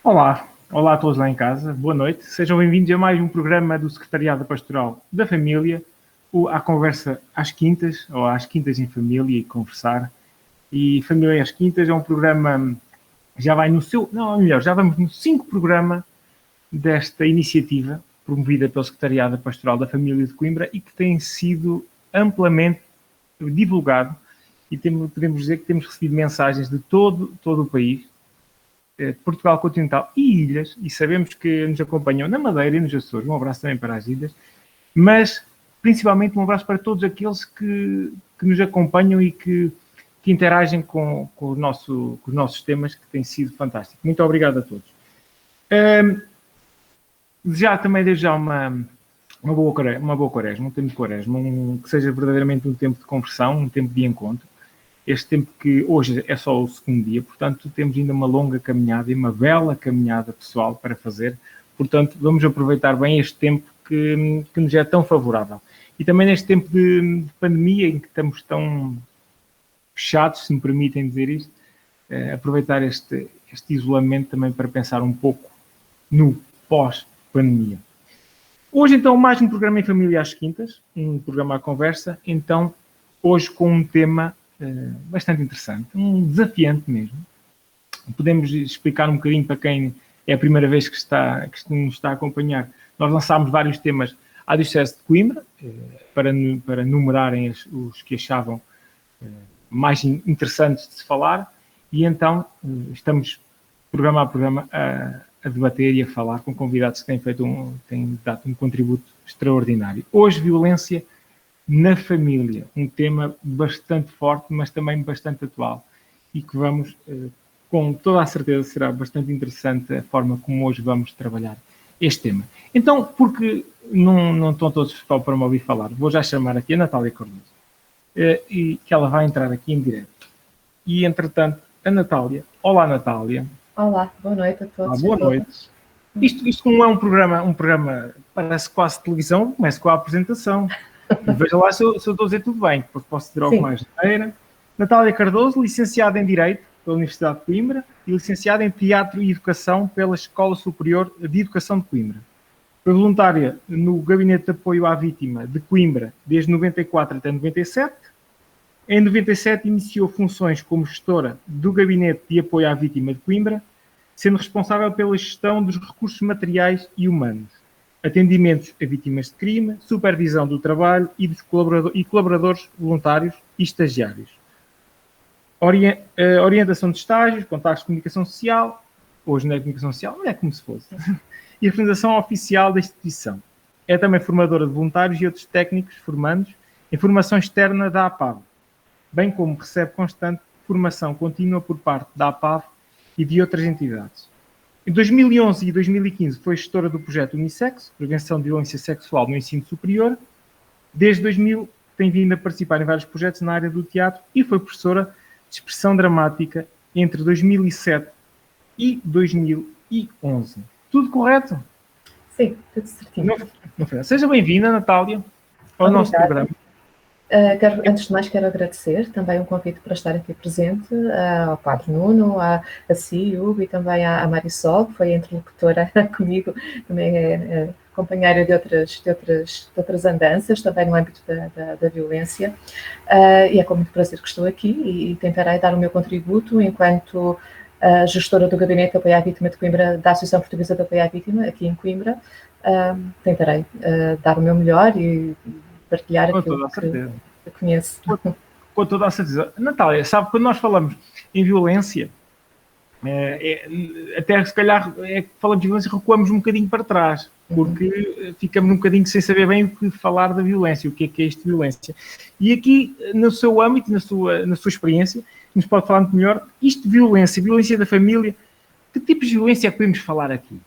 Olá, olá a todos lá em casa, boa noite. Sejam bem-vindos a mais um programa do Secretariado Pastoral da Família, a conversa às quintas, ou às quintas em família e conversar. E Família às Quintas é um programa, já vai no seu, não, melhor, já vamos no 5º programa desta iniciativa promovida pelo Secretariado Pastoral da Família de Coimbra e que tem sido amplamente divulgado e podemos dizer que temos recebido mensagens de todo o país, Portugal continental e ilhas, e sabemos que nos acompanham na Madeira e nos Açores. Um abraço também para as ilhas, mas principalmente um abraço para todos aqueles que nos acompanham e que interagem com os nossos temas, que tem sido fantástico. Muito obrigado a todos. Desde já uma boa quaresma, um tempo de quaresma, que seja verdadeiramente um tempo de conversão, um tempo de encontro. Este tempo que hoje é só o 2º dia, portanto, temos ainda uma longa caminhada e uma bela caminhada pessoal para fazer. Portanto, vamos aproveitar bem este tempo que nos é tão favorável. E também neste tempo de pandemia, em que estamos tão fechados, se me permitem dizer isto, aproveitar este isolamento também para pensar um pouco no pós-pandemia. Hoje, então, mais um programa em família às quintas, um programa à conversa. Então, hoje com um tema bastante interessante, um desafiante mesmo. Podemos explicar um bocadinho para quem é a primeira vez que nos está a acompanhar. Nós lançámos vários temas à Diocese de Coimbra, para numerarem os que achavam mais interessantes de se falar, e então estamos, programa a programa, a debater e a falar com convidados que têm dado um contributo extraordinário. Hoje, violência na família, um tema bastante forte, mas também bastante atual, e que vamos, com toda a certeza, será bastante interessante a forma como hoje vamos trabalhar este tema. Então, porque não estão todos para me ouvir falar, vou já chamar aqui a Natália Cardoso, e que ela vai entrar aqui em direto. E, entretanto, a Natália. Olá, Natália. Olá, boa noite a todos. Boa noite. Isto como é um programa parece quase televisão, começa com a apresentação. E veja lá se eu estou a dizer tudo bem, porque posso dizer algo mais. Natália Cardoso, licenciada em Direito pela Universidade de Coimbra e licenciada em Teatro e Educação pela Escola Superior de Educação de Coimbra. Foi voluntária no Gabinete de Apoio à Vítima de Coimbra desde 94 até 97. Em 97 iniciou funções como gestora do Gabinete de Apoio à Vítima de Coimbra, sendo responsável pela gestão dos recursos materiais e humanos, atendimentos a vítimas de crime, supervisão do trabalho e dos colaboradores voluntários e estagiários, orientação de estágios, contactos de comunicação social, hoje não é comunicação social, não é como se fosse, e a representação oficial da instituição. É também formadora de voluntários e outros técnicos formandos em formação externa da APAV, bem como recebe constante formação contínua por parte da APAV e de outras entidades. Em 2011 e 2015 foi gestora do projeto Unissex, Prevenção de Violência Sexual no Ensino Superior. Desde 2000 tem vindo a participar em vários projetos na área do teatro e foi professora de expressão dramática entre 2007 e 2011. Tudo correto? Sim, tudo certinho. Seja bem-vinda, Natália, ao nosso programa. Antes de mais, quero agradecer também o convite para estar aqui presente ao Padre Nuno, a si, Hugo, e também à Marisol, que foi a interlocutora comigo, também é companheira de outras andanças, também no âmbito da violência, e é com muito prazer que estou aqui e tentarei dar o meu contributo enquanto gestora do Gabinete de Apoio à Vítima de Coimbra, da Associação Portuguesa de Apoio à Vítima, aqui em Coimbra. Tentarei dar o meu melhor e partilhar aquilo que conheço. Com toda a certeza. Natália, sabe, quando nós falamos em violência, até se calhar falamos de violência, recuamos um bocadinho para trás, porque ficamos um bocadinho sem saber bem o que falar da violência, o que é isto de violência. E aqui, no seu âmbito, na sua experiência, nos pode falar muito melhor, isto de violência da família, que tipos de violência é que podemos falar aqui?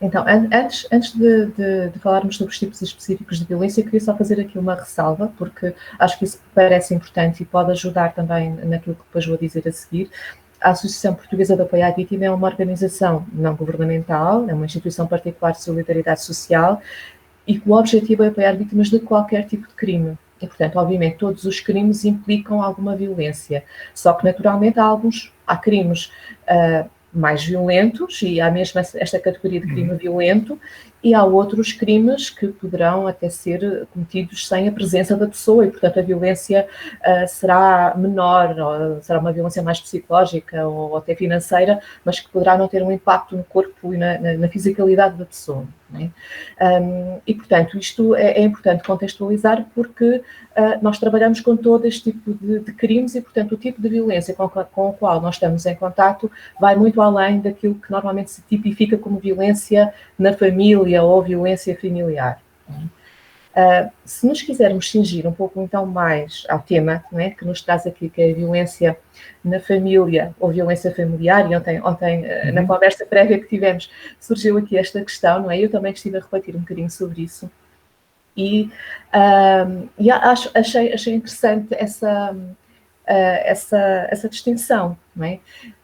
Então, antes de falarmos sobre os tipos específicos de violência, eu queria só fazer aqui uma ressalva, porque acho que isso parece importante e pode ajudar também naquilo que depois vou dizer a seguir. A Associação Portuguesa de Apoio à Vítima é uma organização não governamental, é uma instituição particular de solidariedade social e que o objetivo é apoiar vítimas de qualquer tipo de crime. E, portanto, obviamente, todos os crimes implicam alguma violência. Só que, naturalmente, há crimes mais violentos, e há mesmo esta categoria de crime violento, e há outros crimes que poderão até ser cometidos sem a presença da pessoa, e portanto a violência será menor, ou será uma violência mais psicológica ou até financeira, mas que poderá não ter um impacto no corpo e na fisicalidade da pessoa. Não é? E portanto isto é importante contextualizar, porque nós trabalhamos com todo este tipo de crimes, e portanto o tipo de violência com o qual nós estamos em contacto vai muito além daquilo que normalmente se tipifica como violência na família ou violência familiar. Se nos quisermos cingir um pouco então mais ao tema, não é, que nos traz aqui, que é a violência na família ou violência familiar, e ontem na conversa prévia que tivemos surgiu aqui esta questão, não é? Eu também estive a refletir um bocadinho sobre isso, e achei interessante essa distinção, não é?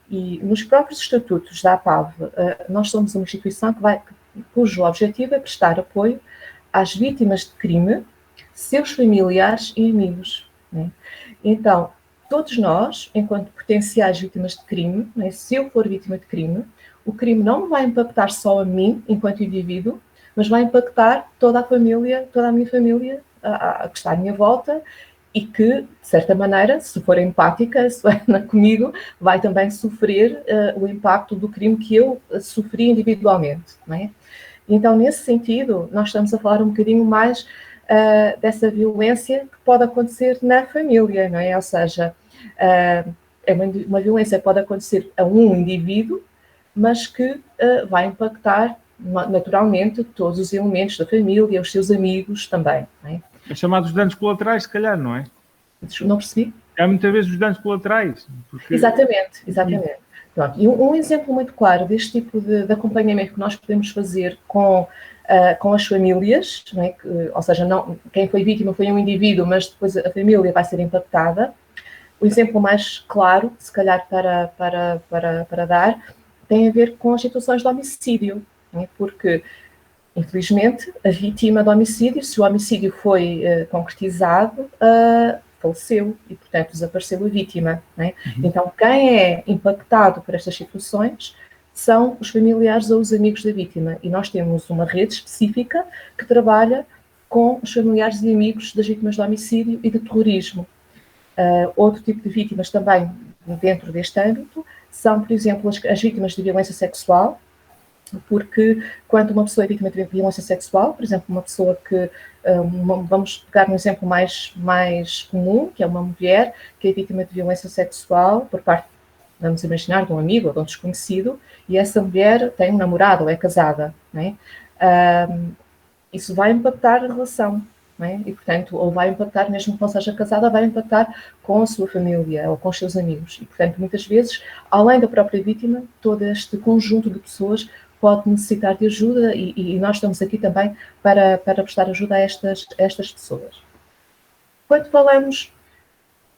E nos próprios estatutos da APAV, nós somos uma instituição cujo objetivo é prestar apoio às vítimas de crime, seus familiares e amigos. Né? Então, todos nós, enquanto potenciais vítimas de crime, né, se eu for vítima de crime, o crime não me vai impactar só a mim, enquanto indivíduo, mas vai impactar toda a família, toda a minha família que está à minha volta, e que, de certa maneira, se for empática, se for comigo, vai também sofrer o impacto do crime que eu sofri individualmente. Não é? Então, nesse sentido, nós estamos a falar um bocadinho mais dessa violência que pode acontecer na família, não é? Ou seja, é uma violência que pode acontecer a um indivíduo, mas que vai impactar naturalmente todos os elementos da família, os seus amigos também. Não é? É chamados danos colaterais, se calhar, não é? Não percebi? Há muitas vezes os danos colaterais. Porque... Exatamente. Pronto. E um exemplo muito claro deste tipo de acompanhamento que nós podemos fazer com as famílias, não é? Ou seja, quem foi vítima foi um indivíduo, mas depois a família vai ser impactada. O exemplo mais claro, se calhar para dar, tem a ver com as situações de homicídio, não é? Porque, infelizmente, a vítima de homicídio, se o homicídio foi concretizado, faleceu e, portanto, desapareceu a vítima. Não é? Então, quem é impactado por estas situações são os familiares ou os amigos da vítima. E nós temos uma rede específica que trabalha com os familiares e amigos das vítimas de homicídio e de terrorismo. Outro tipo de vítimas também dentro deste âmbito são, por exemplo, as vítimas de violência sexual, porque quando uma pessoa é vítima de violência sexual, por exemplo, uma pessoa que, vamos pegar um exemplo mais comum, que é uma mulher que é vítima de violência sexual por parte, vamos imaginar, de um amigo ou de um desconhecido, e essa mulher tem um namorado ou é casada, não é? Isso vai impactar a relação, não é? E, portanto, ou vai impactar, mesmo que não seja casada, vai impactar com a sua família ou com os seus amigos. E, portanto, muitas vezes, além da própria vítima, todo este conjunto de pessoas pode necessitar de ajuda, e nós estamos aqui também para prestar ajuda a estas pessoas. Quando falamos,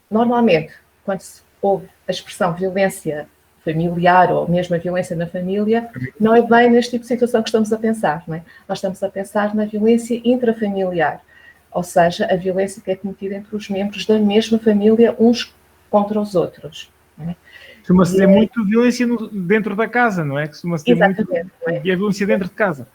normalmente, quando se ouve a expressão violência familiar ou mesmo a violência na família, não é bem neste tipo de situação que estamos a pensar, não é? Nós estamos a pensar na violência intrafamiliar, ou seja, a violência que é cometida entre os membros da mesma família, uns contra os outros. Não é? Costuma-se ter muito violência dentro da casa, não é? Costuma-se ter muito violência dentro de casa.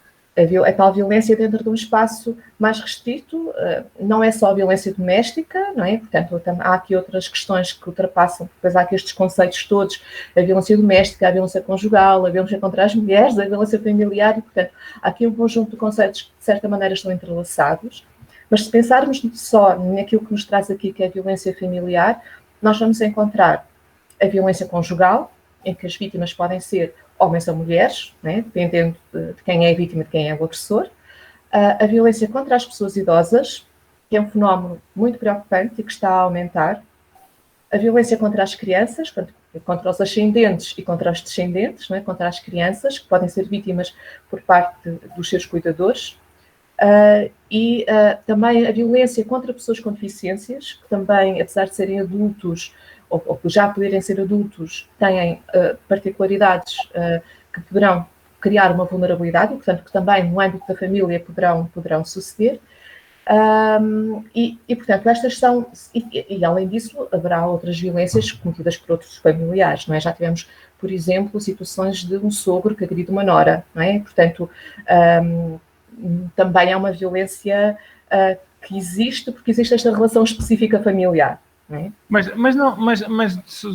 A tal violência dentro de um espaço mais restrito, não é só a violência doméstica, não é? Portanto, há aqui outras questões que ultrapassam, depois há aqui estes conceitos todos, a violência doméstica, a violência conjugal, a violência contra as mulheres, a violência familiar, e, portanto, há aqui um conjunto de conceitos que, de certa maneira, estão entrelaçados, mas se pensarmos só naquilo que nos traz aqui, que é a violência familiar, nós vamos encontrar a violência conjugal, em que as vítimas podem ser homens ou mulheres, né, dependendo de quem é a vítima e de quem é o agressor. A violência contra as pessoas idosas, que é um fenómeno muito preocupante e que está a aumentar. A violência contra as crianças, contra os ascendentes e contra os descendentes, né, contra as crianças, que podem ser vítimas por parte dos seus cuidadores. E também a violência contra pessoas com deficiências, que também, apesar de serem adultos, ou já poderem ser adultos, têm particularidades que poderão criar uma vulnerabilidade, e, portanto, que também no âmbito da família poderão suceder. Portanto, estas são, e além disso, haverá outras violências cometidas por outros familiares, não é? Já tivemos, por exemplo, situações de um sogro que agride uma nora, não é? Portanto, também é uma violência que existe porque existe esta relação específica familiar. Não é?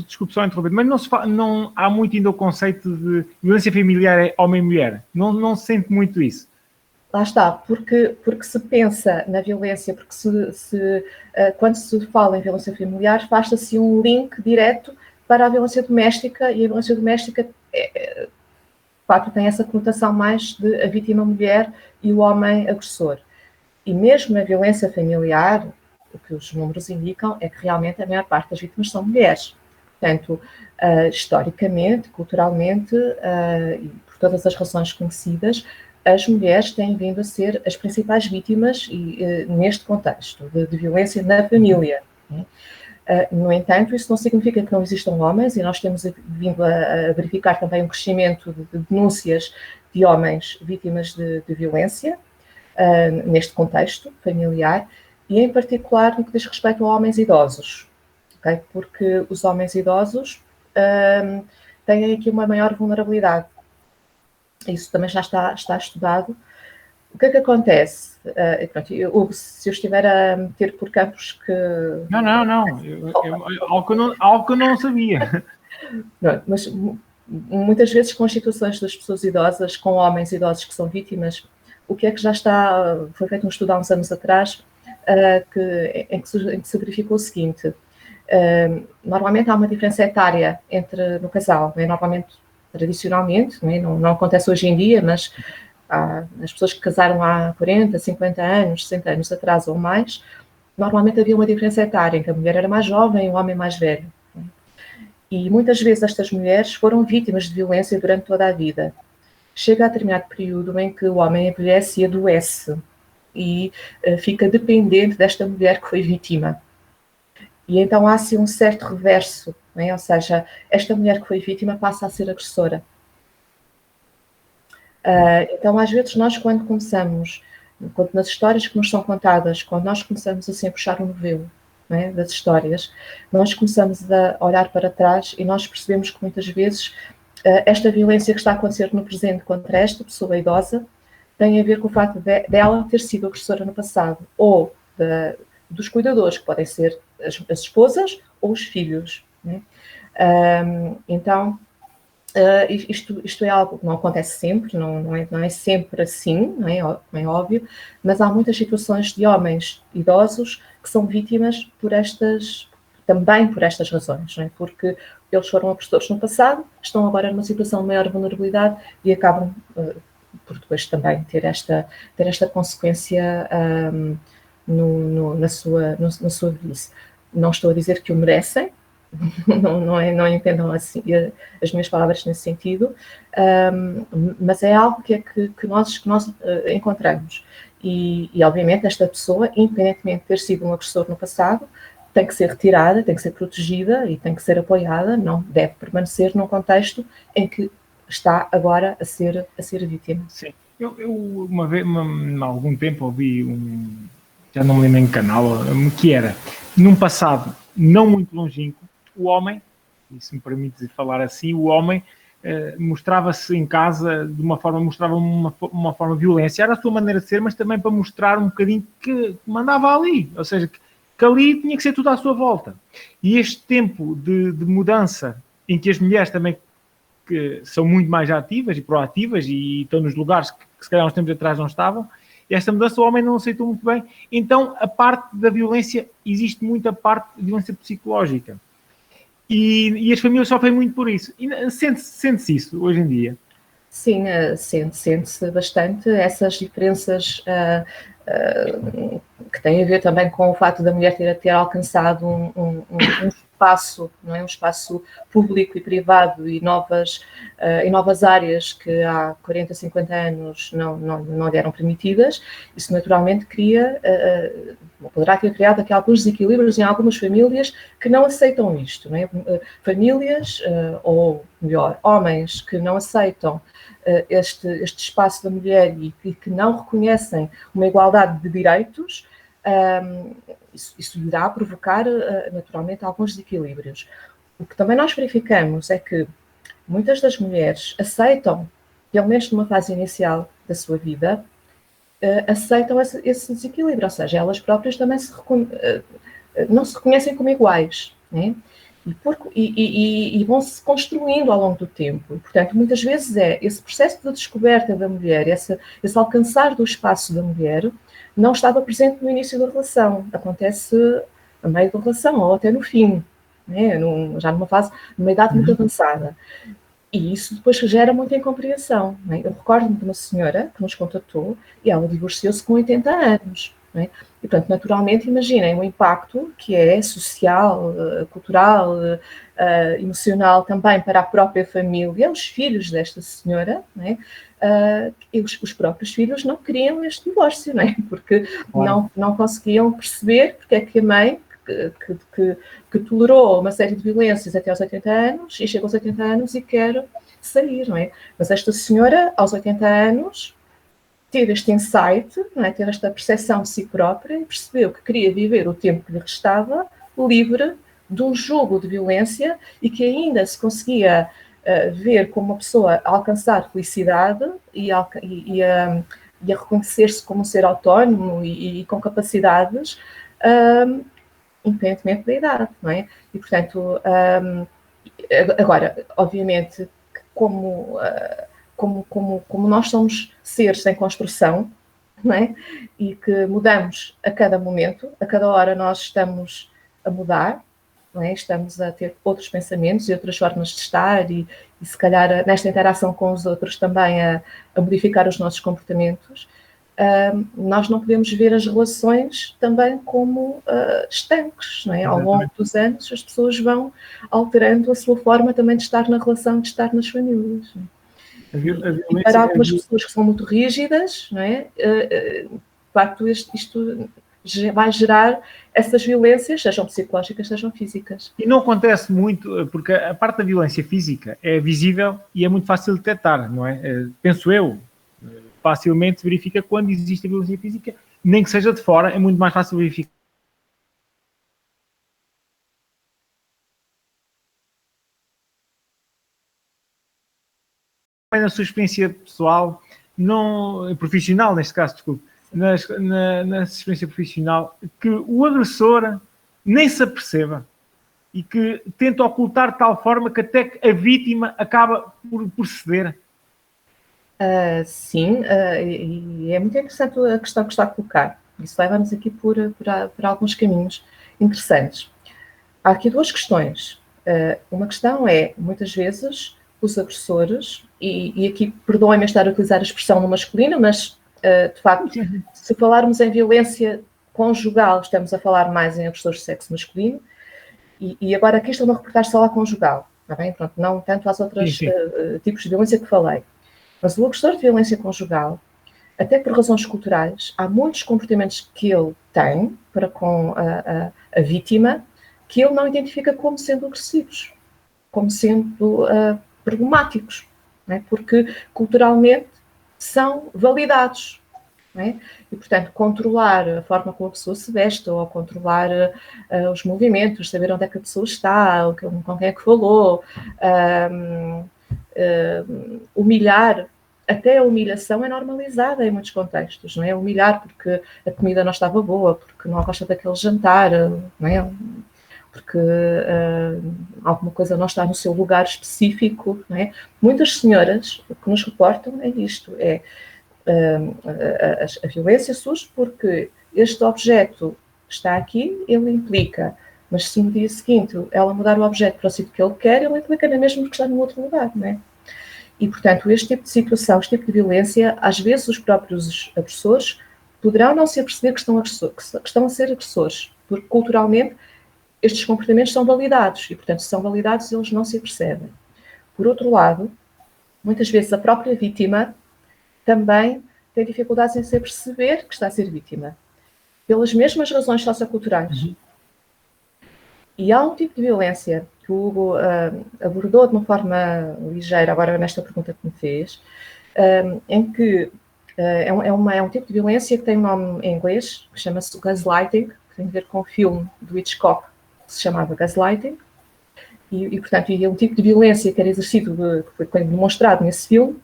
Desculpe só interromper, mas não há muito ainda o conceito de violência familiar é homem e mulher. Não se sente muito isso. Lá está, porque se pensa na violência, porque quando se fala em violência familiar, faz-se assim um link direto para a violência doméstica, e a violência doméstica de facto tem essa conotação mais de a vítima mulher e o homem agressor. E mesmo na violência familiar, o que os números indicam é que realmente a maior parte das vítimas são mulheres. Portanto, historicamente, culturalmente, e por todas as razões conhecidas, as mulheres têm vindo a ser as principais vítimas neste contexto de violência na família. No entanto, isso não significa que não existam homens, e nós temos vindo a verificar também um crescimento de denúncias de homens vítimas de violência neste contexto familiar, e em particular no que diz respeito a homens idosos, okay? Porque os homens idosos têm aqui uma maior vulnerabilidade. Isso também já está estudado. O que é que acontece? Pronto, se eu estiver a meter por campos que... Não. Algo que eu não sabia. Pronto, mas muitas vezes com as situações das pessoas idosas, com homens idosos que são vítimas, o que é que já está... Foi feito um estudo há uns anos atrás em que se verificou o seguinte. Normalmente há uma diferença etária no casal. Não é? Normalmente, tradicionalmente, não acontece hoje em dia, mas as pessoas que casaram há 40, 50 anos, 60 anos atrás ou mais, normalmente havia uma diferença etária, em que a mulher era mais jovem e o homem mais velho. E muitas vezes estas mulheres foram vítimas de violência durante toda a vida. Chega a determinado período em que o homem envelhece e adoece e fica dependente desta mulher que foi vítima. E então há assim um certo reverso, não é? Ou seja, esta mulher que foi vítima passa a ser agressora. Então, às vezes, nós quando nas histórias que nos são contadas, quando nós começamos assim a puxar o novelo, não é, das histórias, nós começamos a olhar para trás e nós percebemos que muitas vezes esta violência que está a acontecer no presente contra esta pessoa idosa tem a ver com o facto dela ter sido agressora no passado, ou dos cuidadores, que podem ser as esposas ou os filhos. Né? Então, isto é algo que não acontece sempre, não é sempre assim, não é óbvio, mas há muitas situações de homens idosos que são vítimas também por estas razões, não é? Porque eles foram agressores no passado, estão agora numa situação de maior vulnerabilidade e acabam por depois também ter esta consequência na sua velhice. Não estou a dizer que o merecem, não entendam assim as minhas palavras nesse sentido, mas é algo que nós encontramos. E obviamente esta pessoa, independentemente de ter sido um agressor no passado, tem que ser retirada, tem que ser protegida e tem que ser apoiada, não deve permanecer num contexto em que está agora a ser vítima. Sim. Eu uma vez, há algum tempo, ouvi já não me lembro em que canal, que era, num passado não muito longínquo, o homem, e se me permite falar assim, o homem mostrava-se em casa mostrava uma forma de violência, era a sua maneira de ser, mas também para mostrar um bocadinho que mandava ali, ou seja, que ali tinha que ser tudo à sua volta. E este tempo de mudança, em que as mulheres também que são muito mais ativas e proativas e estão nos lugares que se calhar uns tempos atrás não estavam, e esta mudança o homem não aceitou muito bem. Então, a parte da violência, existe muita parte de violência psicológica. E as famílias sofrem muito por isso. E sente-se isso hoje em dia? Sim, sente-se bastante essas diferenças que têm a ver também com o facto da mulher ter alcançado um espaço, não é? Um espaço público e privado e novas áreas que há 40, 50 anos não eram permitidas. Isso naturalmente poderá ter criado aqui alguns desequilíbrios em algumas famílias que não aceitam isto. Não é? Famílias, ou melhor, homens que não aceitam este espaço da mulher e que não reconhecem uma igualdade de direitos, isso irá provocar naturalmente alguns desequilíbrios. O que também nós verificamos é que muitas das mulheres aceitam, pelo menos numa fase inicial da sua vida, aceitam esse desequilíbrio, ou seja, elas próprias também não se reconhecem como iguais, né? E vão-se construindo ao longo do tempo. E, portanto, muitas vezes esse processo de descoberta da mulher, esse alcançar do espaço da mulher, não estava presente no início da relação, acontece a meio da relação ou até no fim, né? Já numa idade muito avançada. E isso depois gera muita incompreensão. Né? Eu recordo-me de uma senhora que nos contactou e ela divorciou-se com 80 anos. Né? E, portanto, naturalmente, imaginem o impacto que é social, cultural, emocional também para a própria família, os filhos desta senhora, né? Os próprios filhos não queriam este divórcio, né? Porque não conseguiam perceber porque é que a mãe, que tolerou uma série de violências até aos 80 anos e chega aos 80 anos e quer sair, não é? Mas esta senhora, aos 80 anos, teve este insight, não é? Teve esta percepção de si própria e percebeu que queria viver o tempo que lhe restava livre de um jogo de violência e que ainda se conseguia ver como uma pessoa a alcançar felicidade e a reconhecer-se como um ser autónomo e com capacidades, independentemente da idade, não é? E, portanto, agora, obviamente, como nós somos seres em construção, não é? E que mudamos a cada momento, a cada hora nós estamos a mudar, não é? Estamos a ter outros pensamentos e outras formas de estar e se calhar nesta interação com os outros também a modificar os nossos comportamentos. Nós não podemos ver as relações também como estanques, não é? Ao longo dos anos as pessoas vão alterando a sua forma também de estar na relação, de estar nas famílias. E para algumas pessoas que são muito rígidas, não é? De facto, isto vai gerar essas violências, sejam psicológicas, sejam físicas. E não acontece muito, porque a parte da violência física é visível e é muito fácil de detectar, não é? Penso eu. Facilmente se verifica quando existe a violência física, nem que seja de fora, é muito mais fácil verificar. Na sua experiência pessoal, não, profissional neste caso, desculpe, na experiência profissional, que o agressor nem se aperceba e que tenta ocultar de tal forma que até a vítima acaba por ceder. Sim, e é muito interessante a questão que está a colocar. Isso leva-nos aqui por alguns caminhos interessantes. Há aqui duas questões. Uma questão é, muitas vezes, os agressores, e aqui perdoem-me estar a utilizar a expressão no masculino, mas, de facto, se falarmos em violência conjugal, estamos a falar mais em agressores de sexo masculino, e agora aqui estou a reportar só à conjugal, está bem? Pronto, não tanto às outras tipos de violência que falei. Mas o agressor de violência conjugal, até por razões culturais, há muitos comportamentos que ele tem para com a vítima que ele não identifica como sendo agressivos, como sendo problemáticos, não é? Porque culturalmente são validados. Não é? E, portanto, controlar a forma como a pessoa se veste ou controlar os movimentos, saber onde é que a pessoa está, com quem é que falou, humilhar, até a humilhação é normalizada em muitos contextos, não é? Humilhar porque a comida não estava boa, porque não gosta daquele jantar, não é? Porque alguma coisa não está no seu lugar específico, não é? Muitas senhoras que nos reportam é isto, a violência surge porque este objeto está aqui, ele implica, mas se no dia seguinte ela mudar o objeto para o sítio que ele quer, ele implica na mesma que está num outro lugar, não é? E, portanto, este tipo de situação, este tipo de violência, às vezes os próprios agressores poderão não se aperceber que estão a ser agressores, porque culturalmente estes comportamentos são validados e, portanto, se são validados, eles não se apercebem. Por outro lado, muitas vezes a própria vítima também tem dificuldades em se aperceber que está a ser vítima, pelas mesmas razões socioculturais. E há um tipo de violência que o Hugo abordou de uma forma ligeira, agora nesta pergunta que me fez, em que é um tipo de violência que tem um nome em inglês, que chama-se gaslighting, que tem a ver com o filme do Hitchcock, que se chamava Gaslighting, portanto, é um tipo de violência que era exercido, que foi demonstrado nesse filme,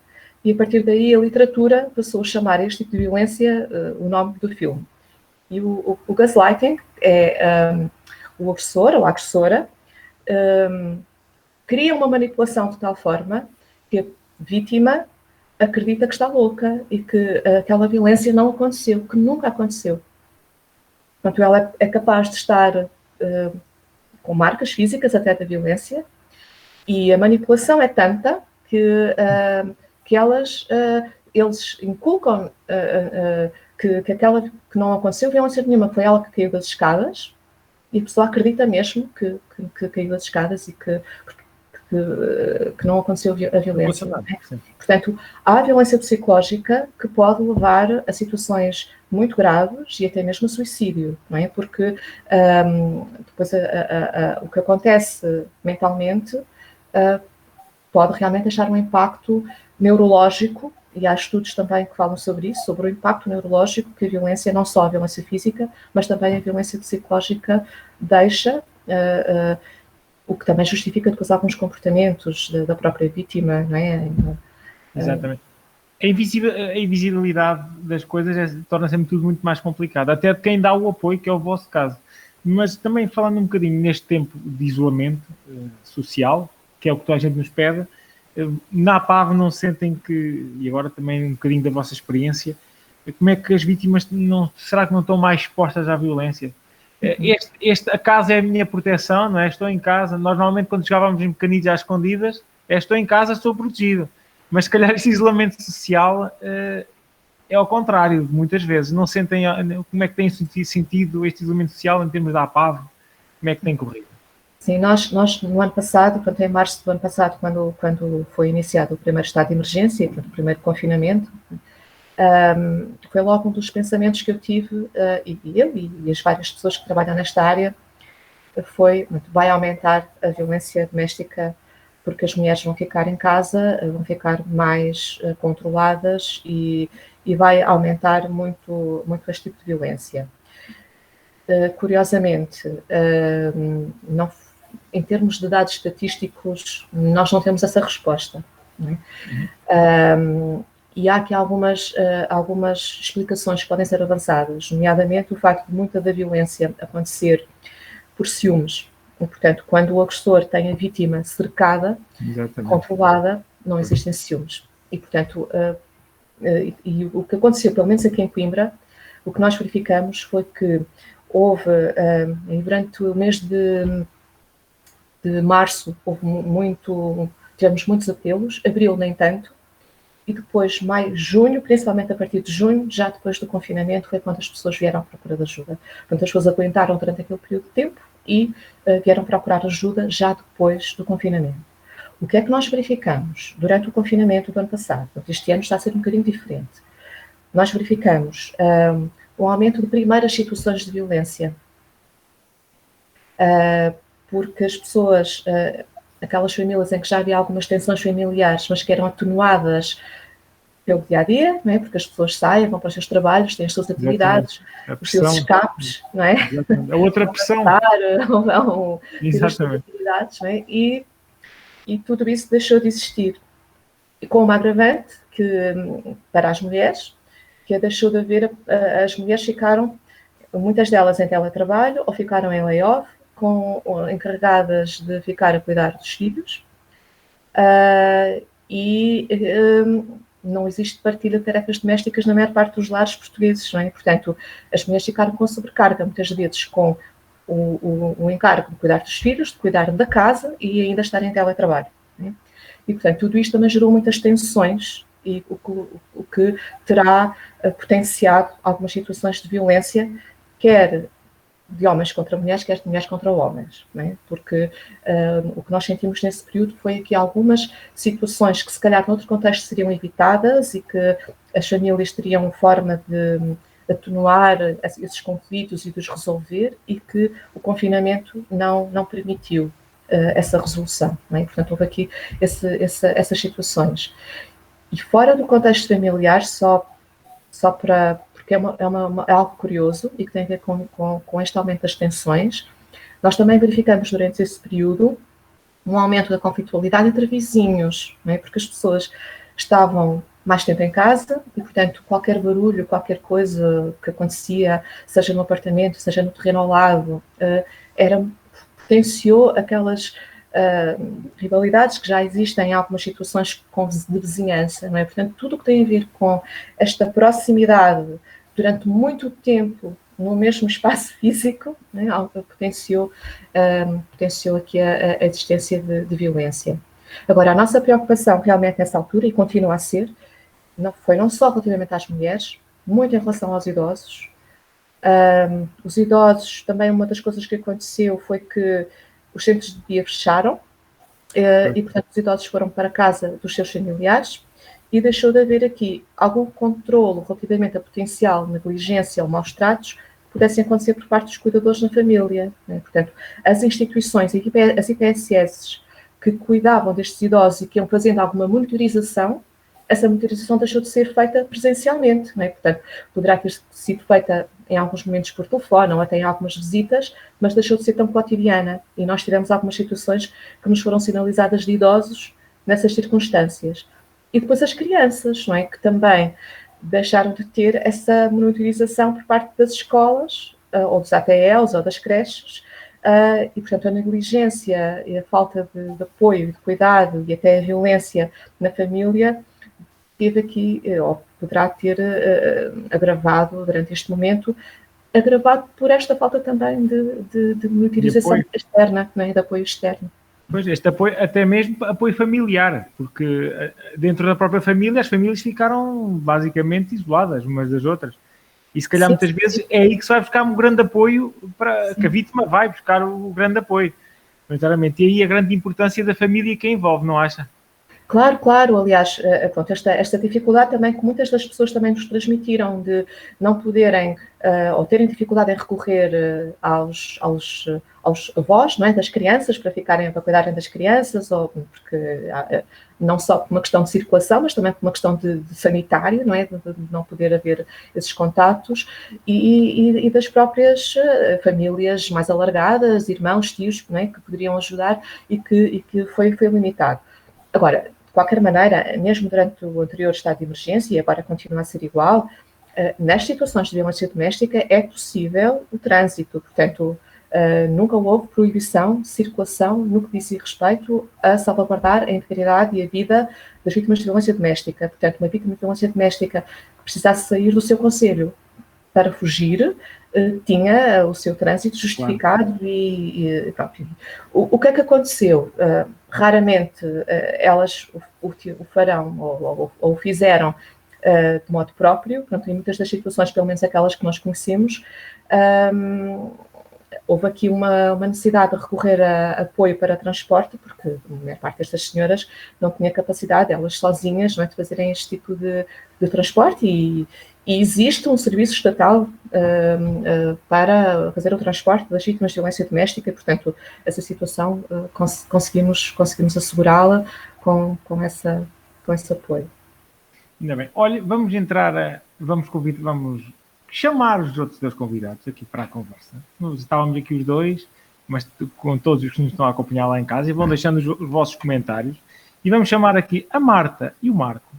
e a partir daí a literatura passou a chamar este tipo de violência o nome do filme. E o gaslighting é o agressor ou a agressora cria uma manipulação de tal forma que a vítima acredita que está louca e que aquela violência não aconteceu, que nunca aconteceu. Portanto, ela é capaz de estar com marcas físicas até da violência, e a manipulação é tanta que eles inculcam que aquela que não aconteceu violência nenhuma, foi ela que caiu das escadas, e a pessoa acredita mesmo que caiu das escadas e que não aconteceu a violência. Não é? Portanto, há violência psicológica que pode levar a situações muito graves e até mesmo a suicídio, não é? Porque depois o que acontece mentalmente pode realmente deixar um impacto neurológico, e há estudos também que falam sobre isso, sobre o impacto neurológico que a violência, não só a violência física, mas também a violência psicológica deixa, o que também justifica depois alguns comportamentos da própria vítima, não é? Exatamente. A invisibilidade das coisas torna sempre tudo muito mais complicado, até de quem dá o apoio, que é o vosso caso. Mas também falando um bocadinho neste tempo de isolamento social, que é o que toda a gente nos pede, na APAV não sentem que, e agora também um bocadinho da vossa experiência, como é que as vítimas será que não estão mais expostas à violência? A casa é a minha proteção, não é? Estou em casa. Nós normalmente quando jogávamos em pequeninos às escondidas, estou em casa, estou protegido. Mas se calhar este isolamento social é ao contrário, muitas vezes. Não sentem, como é que tem sentido este isolamento social em termos da APAV? Como é que tem corrido? Sim, nós no ano passado, portanto, em março do ano passado, quando foi iniciado o primeiro estado de emergência, o primeiro confinamento, foi logo um dos pensamentos que eu tive, e eu e as várias pessoas que trabalham nesta área, vai aumentar a violência doméstica, porque as mulheres vão ficar em casa, vão ficar mais controladas e vai aumentar muito, muito este tipo de violência. Curiosamente, em termos de dados estatísticos, nós não temos essa resposta. Não é? E há aqui algumas explicações que podem ser avançadas, nomeadamente o facto de muita da violência acontecer por ciúmes. E, portanto, quando o agressor tem a vítima cercada, exatamente, controlada, não existem ciúmes. E, portanto, e o que aconteceu, pelo menos aqui em Coimbra, o que nós verificamos foi que houve, durante o mês de março, tivemos muitos apelos, abril nem tanto, e depois maio, junho, principalmente a partir de junho, já depois do confinamento, foi quando as pessoas vieram à procura de ajuda. Portanto, as pessoas aguentaram durante aquele período de tempo e vieram procurar ajuda já depois do confinamento. O que é que nós verificamos durante o confinamento do ano passado? Este ano está a ser um bocadinho diferente. Nós verificamos um aumento de primeiras situações de violência, porque as pessoas, aquelas famílias em que já havia algumas tensões familiares, mas que eram atenuadas pelo dia-a-dia, não é? Porque as pessoas saem, vão para os seus trabalhos, têm as suas atividades, os seus escapes, não é? Exatamente. A outra pressão. Vão ter as suas atividades, não é? E tudo isso deixou de existir. E com uma agravante para as mulheres, que deixou de haver, as mulheres ficaram, muitas delas em teletrabalho, ou ficaram em layoff, encarregadas de ficar a cuidar dos filhos, não existe partilha de tarefas domésticas na maior parte dos lares portugueses, não é? Portanto, as mulheres ficaram com sobrecarga, muitas vezes com o encargo de cuidar dos filhos, de cuidar da casa e ainda estar em teletrabalho. Não é? E, portanto, tudo isto também gerou muitas tensões, e o que terá potenciado algumas situações de violência, quer de homens contra mulheres, quer de mulheres contra homens, não é? Porque o que nós sentimos nesse período foi que algumas situações que se calhar noutro contexto seriam evitadas e que as famílias teriam forma de atenuar esses conflitos e de os resolver, e que o confinamento não permitiu essa resolução, não é? Portanto, houve aqui essas situações. E fora do contexto familiar, porque é algo curioso e que tem a ver com este aumento das tensões, nós também verificamos durante esse período um aumento da conflitualidade entre vizinhos, não é? Porque as pessoas estavam mais tempo em casa e, portanto, qualquer barulho, qualquer coisa que acontecia, seja no apartamento, seja no terreno ao lado, potenciou aquelas rivalidades que já existem em algumas situações de vizinhança, não é? Portanto, tudo o que tem a ver com esta proximidade durante muito tempo no mesmo espaço físico, né, potenciou aqui a existência de violência. Agora, a nossa preocupação realmente nessa altura, e continua a ser, foi não só relativamente às mulheres, muito em relação aos idosos. Os idosos, também uma das coisas que aconteceu foi que os centros de dia fecharam, e, portanto, os idosos foram para a casa dos seus familiares, e deixou de haver aqui algum controlo relativamente a potencial negligência ou maus tratos que pudessem acontecer por parte dos cuidadores na família, né? Portanto, as instituições, as IPSS que cuidavam destes idosos e que iam fazendo alguma monitorização, essa monitorização deixou de ser feita presencialmente, né? Portanto, poderá ter sido feita em alguns momentos por telefone ou até em algumas visitas, mas deixou de ser tão cotidiana. E nós tivemos algumas situações que nos foram sinalizadas de idosos nessas circunstâncias. E depois as crianças, não é? Que também deixaram de ter essa monitorização por parte das escolas, ou dos ATLs, ou das creches, e, portanto, a negligência e a falta de apoio, de cuidado e até a violência na família teve aqui, ou poderá ter agravado durante este momento, agravado por esta falta também de monitorização externa, não é? De apoio externo. Pois, este apoio, até mesmo apoio familiar, porque dentro da própria família, as famílias ficaram basicamente isoladas umas das outras. E se calhar muitas vezes é aí que se vai buscar um grande apoio, para que a vítima vai buscar o grande apoio. E aí a grande importância da família que a envolve, não acha? Claro, claro. Aliás, pronto, esta dificuldade também que muitas das pessoas também nos transmitiram de não poderem ou terem dificuldade em recorrer aos avós, não é, das crianças para cuidarem das crianças, ou porque não só por uma questão de circulação, mas também por uma questão de sanitário, não é, de não poder haver esses contatos, e das próprias famílias mais alargadas, irmãos, tios, não é, que poderiam ajudar e que foi limitado. Agora, de qualquer maneira, mesmo durante o anterior estado de emergência, e agora continua a ser igual, nas situações de violência doméstica é possível o trânsito, portanto, nunca houve proibição de circulação no que diz respeito a salvaguardar a integridade e a vida das vítimas de violência doméstica. Portanto, uma vítima de violência doméstica que precisasse sair do seu concelho para fugir, tinha o seu trânsito justificado. Claro. E pronto. O que é que aconteceu? Raramente elas o farão ou o fizeram de modo próprio. Portanto, em muitas das situações, pelo menos aquelas que nós conhecemos, houve aqui uma necessidade de recorrer a apoio para transporte, porque a maior parte destas senhoras não tinha capacidade, elas sozinhas, não é, de fazerem este tipo de transporte, e existe um serviço estatal para fazer o transporte das vítimas de violência doméstica, e, portanto, essa situação conseguimos assegurá-la com esse apoio. Ainda bem. Olha, vamos chamar os outros dois convidados aqui para a conversa. Nós estávamos aqui os dois, mas com todos os que nos estão a acompanhar lá em casa, e vão deixando os vossos comentários. E vamos chamar aqui a Marta e o Marco.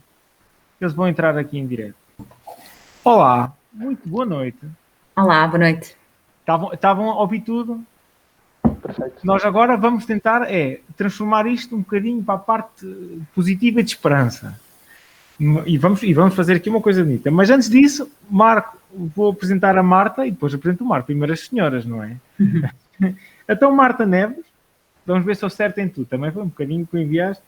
Eles vão entrar aqui em direto. Olá, muito boa noite. Olá, boa noite. Estavam a ouvir tudo? Perfeito. Nós agora vamos tentar transformar isto um bocadinho para a parte positiva de esperança. E vamos fazer aqui uma coisa bonita. Mas antes disso, Marco, vou apresentar a Marta e depois apresento o Marco. Primeiro as senhoras, não é? Então, Marta Neves, vamos ver se eu acerto em tudo. Também foi um bocadinho que eu enviaste.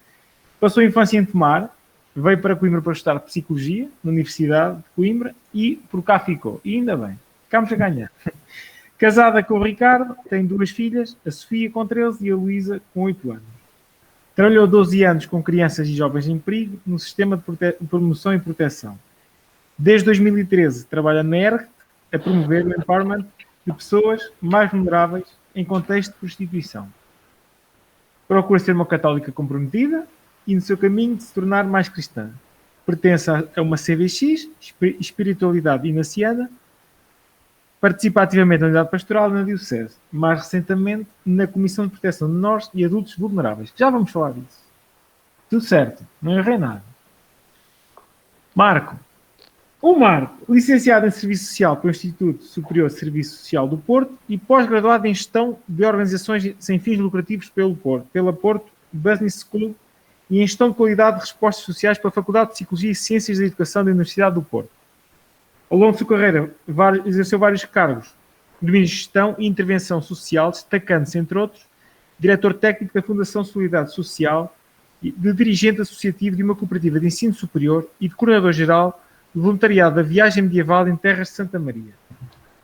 Passou a infância em Tomar, veio para Coimbra para estudar Psicologia na Universidade de Coimbra e por cá ficou. E ainda bem, ficámos a ganhar. Casada com o Ricardo, tem 2 filhas, a Sofia com 13 e a Luísa com 8 anos. Trabalhou 12 anos com crianças e jovens em perigo no sistema de promoção e proteção. Desde 2013 trabalha na ERG a promover o empowerment de pessoas mais vulneráveis em contexto de prostituição. Procura ser uma católica comprometida e no seu caminho de se tornar mais cristã. Pertence a uma CVX, Espiritualidade Inaciada, Participa ativamente na unidade pastoral na Diocese, mais recentemente na Comissão de Proteção de Menores e Adultos Vulneráveis. Já vamos falar disso. Tudo certo, não errei nada. Marco, licenciado em Serviço Social pelo Instituto Superior de Serviço Social do Porto e pós-graduado em Gestão de Organizações sem fins lucrativos pela Porto Business School e em Gestão de Qualidade de Respostas Sociais pela Faculdade de Psicologia e Ciências da Educação da Universidade do Porto. Ao longo da sua carreira, exerceu vários cargos de gestão e intervenção social, destacando-se, entre outros, diretor técnico da Fundação Solidariedade Social, de dirigente associativo de uma cooperativa de ensino superior e de coordenador-geral do voluntariado da Viagem Medieval em Terras de Santa Maria.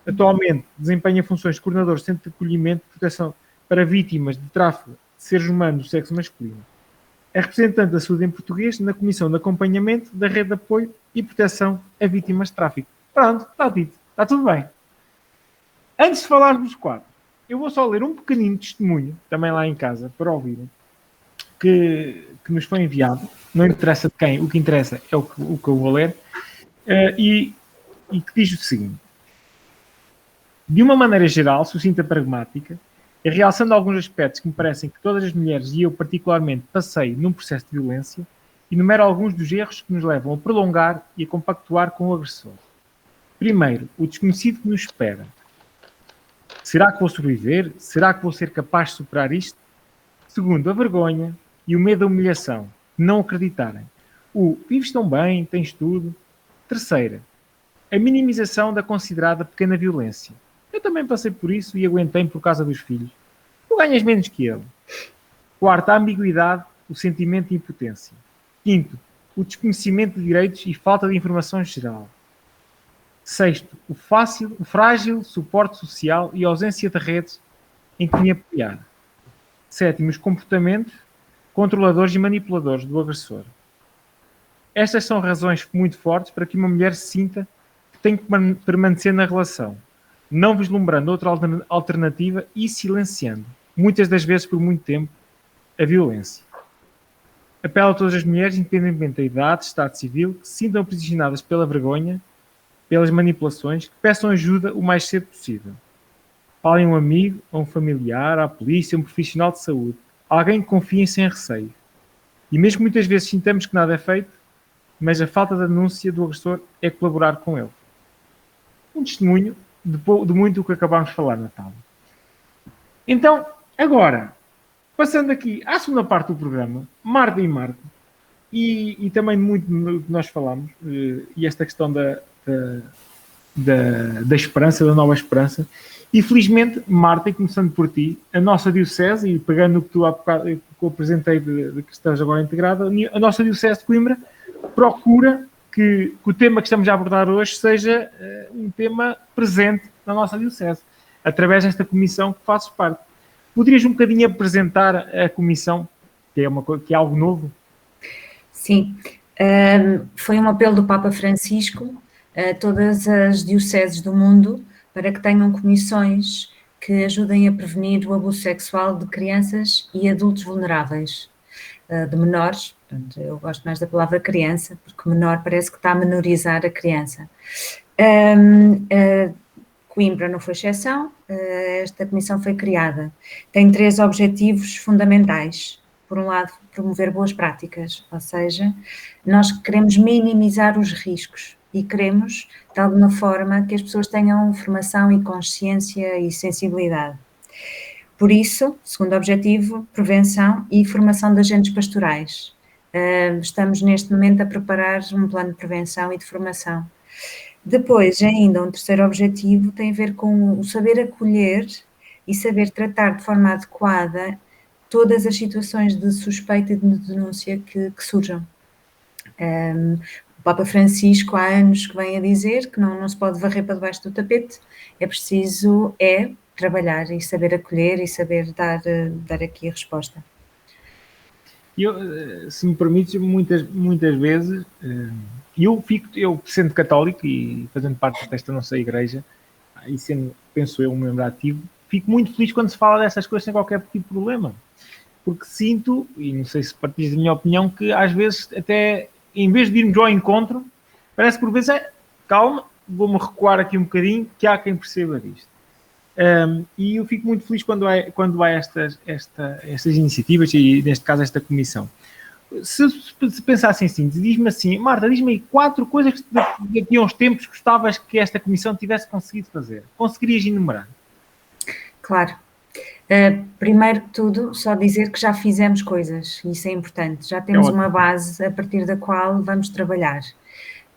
Atualmente desempenha funções de coordenador do Centro de Acolhimento e Proteção para Vítimas de Tráfico de Seres Humanos do Sexo Masculino. É representante da saúde em português na Comissão de Acompanhamento da Rede de Apoio e Proteção a Vítimas de Tráfico. Pronto, está dito. Está tudo bem. Antes de falar dos quadros, eu vou só ler um pequenino testemunho, também lá em casa, para ouvirem, que nos foi enviado. Não interessa de quem, o que interessa é o que eu vou ler. E que diz o seguinte. De uma maneira geral, sucinta e pragmática, e realçando alguns aspectos que me parecem que todas as mulheres e eu particularmente passei num processo de violência, enumero alguns dos erros que nos levam a prolongar e a compactuar com o agressor. Primeiro, o desconhecido que nos espera. Será que vou sobreviver? Será que vou ser capaz de superar isto? Segundo, a vergonha e o medo da humilhação. Não acreditarem. Vives tão bem, tens tudo. Terceira, a minimização da considerada pequena violência. Eu também passei por isso e aguentei por causa dos filhos. Tu ganhas menos que ele. Quarta, a ambiguidade, o sentimento de impotência. Quinto, o desconhecimento de direitos e falta de informação geral. Sexto, o frágil suporte social e ausência de redes em que me apoiar. Sétimo, os comportamentos controladores e manipuladores do agressor. Estas são razões muito fortes para que uma mulher se sinta que tem que permanecer na relação, não vislumbrando outra alternativa e silenciando, muitas das vezes por muito tempo, a violência. Apelo a todas as mulheres, independentemente da idade, estado civil, que se sintam aprisionadas pela vergonha, pelas manipulações, que peçam ajuda o mais cedo possível. Falem a um amigo, a um familiar, à polícia, a um profissional de saúde, alguém que confiem sem receio. E mesmo muitas vezes sintamos que nada é feito, mas a falta da denúncia do agressor é colaborar com ele. Um testemunho de muito o que acabámos de falar, Natália. Então, agora, passando aqui à segunda parte do programa, Marta e Marta, e também muito do que nós falámos, e esta questão da esperança, da nova esperança, e felizmente, Marta, começando por ti, a nossa Diocese, e pegando no que tu há bocado que eu apresentei de que estás agora integrada, a nossa Diocese de Coimbra procura que o tema que estamos a abordar hoje seja um tema presente na nossa Diocese, através desta comissão que fazes parte. Poderias um bocadinho apresentar a comissão, que é algo novo? Sim, foi um apelo do Papa Francisco a todas as dioceses do mundo para que tenham comissões que ajudem a prevenir o abuso sexual de crianças e adultos vulneráveis, de menores. Portanto, eu gosto mais da palavra criança, porque menor parece que está a menorizar a criança. Coimbra não foi exceção, esta comissão foi criada. Tem 3 objetivos fundamentais. Por um lado, promover boas práticas, ou seja, nós queremos minimizar os riscos e queremos, de alguma forma, que as pessoas tenham formação e consciência e sensibilidade. Por isso, segundo objetivo, prevenção e formação de agentes pastorais. Estamos neste momento a preparar um plano de prevenção e de formação. Depois, ainda, um terceiro objetivo tem a ver com o saber acolher e saber tratar de forma adequada todas as situações de suspeita e de denúncia que surjam. O Papa Francisco há anos que vem a dizer que não se pode varrer para debaixo do tapete, é preciso trabalhar e saber acolher e saber dar aqui a resposta. Se me permites, muitas vezes, eu sendo católico e fazendo parte desta nossa igreja, e sendo, penso eu, um membro ativo, fico muito feliz quando se fala dessas coisas sem qualquer tipo de problema. Porque sinto, e não sei se partilhas da minha opinião, que às vezes até, em vez de irmos ao encontro, parece que por vezes calma, vou-me recuar aqui um bocadinho, que há quem perceba disto. E eu fico muito feliz quando há estas iniciativas, e neste caso esta comissão. Se pensassem assim, diz-me assim, Marta, diz-me aí 4 coisas que daqui a uns tempos gostavas que esta comissão tivesse conseguido fazer. Conseguirias enumerar? Claro. Primeiro de tudo, só dizer que já fizemos coisas, isso é importante. Já temos uma base a partir da qual vamos trabalhar,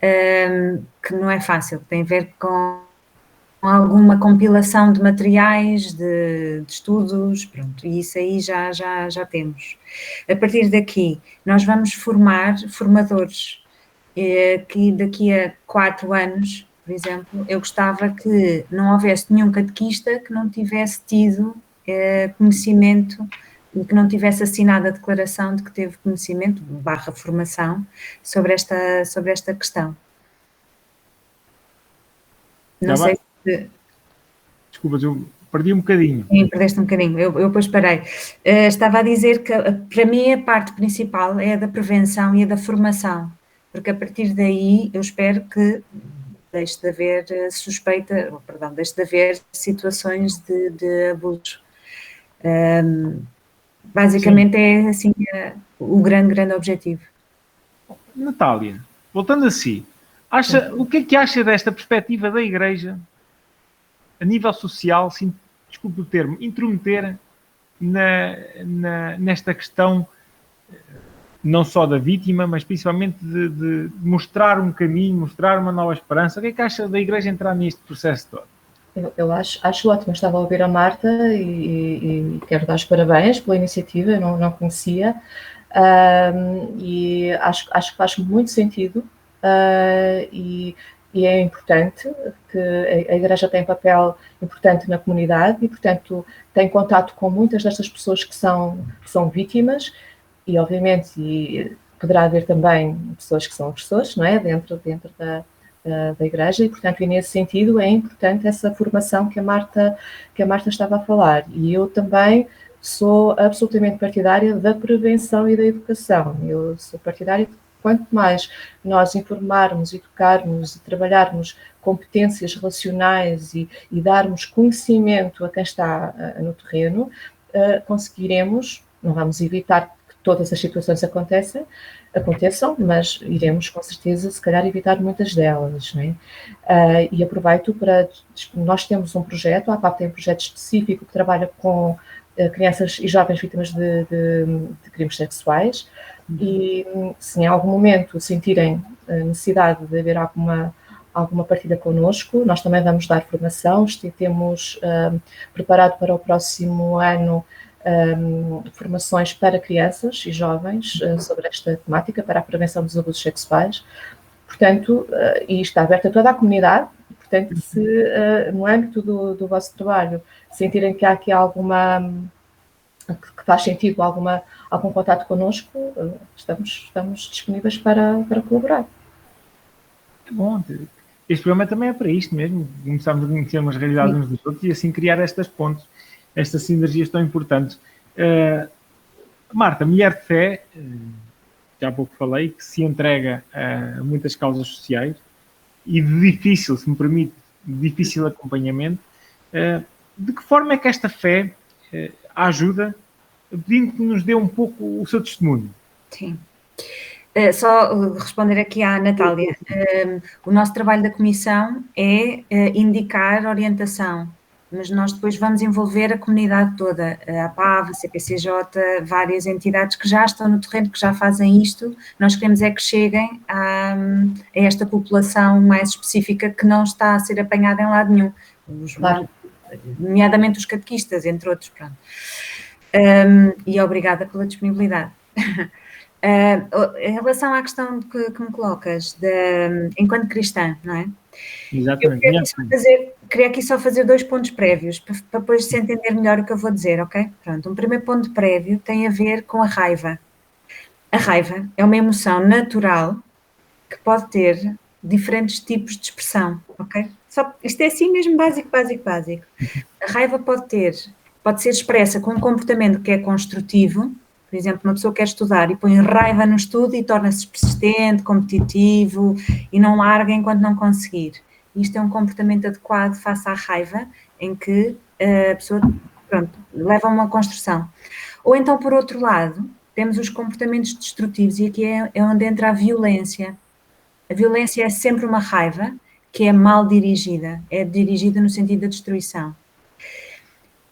que não é fácil, tem a ver com alguma compilação de materiais, de estudos, pronto, e isso aí já temos. A partir daqui, nós vamos formar formadores, que daqui a 4 anos, por exemplo, eu gostava que não houvesse nenhum catequista que não tivesse tido conhecimento e que não tivesse assinado a declaração de que teve conhecimento, / formação, sobre esta questão. Não sei se... Desculpas, eu perdi um bocadinho. Sim, perdeste um bocadinho, eu depois parei. Estava a dizer que, para mim, a parte principal é a da prevenção e a da formação, porque a partir daí eu espero que deixe de haver deixe de haver situações de abuso. Basicamente é assim o grande objetivo. Natália, voltando a si, o que é que acha desta perspectiva da Igreja a nível social, desculpe o termo, intrometer nesta questão não só da vítima, mas principalmente de mostrar um caminho, mostrar uma nova esperança? O que é que acha da Igreja entrar neste processo todo? Eu acho ótimo. Estava a ouvir a Marta e quero dar os parabéns pela iniciativa, eu não conhecia, e acho que faz muito sentido, e é importante que a Igreja tem um papel importante na comunidade e, portanto, tem contato com muitas destas pessoas que são vítimas e, obviamente, poderá haver também pessoas que são agressores, não é? Dentro da Igreja e, portanto, e nesse sentido é importante essa formação que a Marta estava a falar. E eu também sou absolutamente partidária da prevenção e da educação. Eu sou partidária de quanto mais nós informarmos, educarmos e trabalharmos competências relacionais e darmos conhecimento a quem está no terreno, conseguiremos, não vamos evitar que todas as situações aconteçam, mas iremos com certeza, se calhar, evitar muitas delas, não é? E aproveito nós temos um projeto, a APAP tem um projeto específico que trabalha com crianças e jovens vítimas de crimes sexuais, e se em algum momento sentirem necessidade de haver alguma partida connosco, nós também vamos dar formação. Temos preparado para o próximo ano formações para crianças e jovens sobre esta temática, para a prevenção dos abusos sexuais. Portanto, e está aberta a toda a comunidade. Portanto, se no âmbito do vosso trabalho sentirem que há aqui que faz sentido algum contato connosco, estamos disponíveis para colaborar. É bom. Este programa também é para isto mesmo. Começarmos a conhecer umas realidades uns dos outros e assim criar estas pontes, estas sinergias tão importantes. Marta, mulher de fé, já há pouco falei, que se entrega a muitas causas sociais e de difícil, se me permite, de difícil acompanhamento. De que forma é que esta fé ajuda, pedindo que nos dê um pouco o seu testemunho? Sim. Só responder aqui à Natália. O nosso trabalho da Comissão é indicar orientação, mas nós depois vamos envolver a comunidade toda, a APAV, a CPCJ, várias entidades que já estão no terreno, que já fazem isto. Nós queremos é que cheguem a esta população mais específica que não está a ser apanhada em lado nenhum, nomeadamente os catequistas, entre outros. Pronto. E obrigada pela disponibilidade. Em relação à questão que me colocas, enquanto cristã, não é? Exatamente. Eu queria aqui só fazer 2 pontos prévios, para depois se entender melhor o que eu vou dizer, ok? Pronto, um primeiro ponto prévio tem a ver com a raiva. A raiva é uma emoção natural que pode ter diferentes tipos de expressão, ok? Isto é assim mesmo básico. A raiva pode ser expressa com um comportamento que é construtivo. Por exemplo, uma pessoa quer estudar e põe raiva no estudo e torna-se persistente, competitivo e não larga enquanto não conseguir. Isto é um comportamento adequado face à raiva, em que a pessoa, pronto, leva a uma construção. Ou então, por outro lado, temos os comportamentos destrutivos, e aqui é onde entra a violência. A violência é sempre uma raiva que é mal dirigida, é dirigida no sentido da destruição.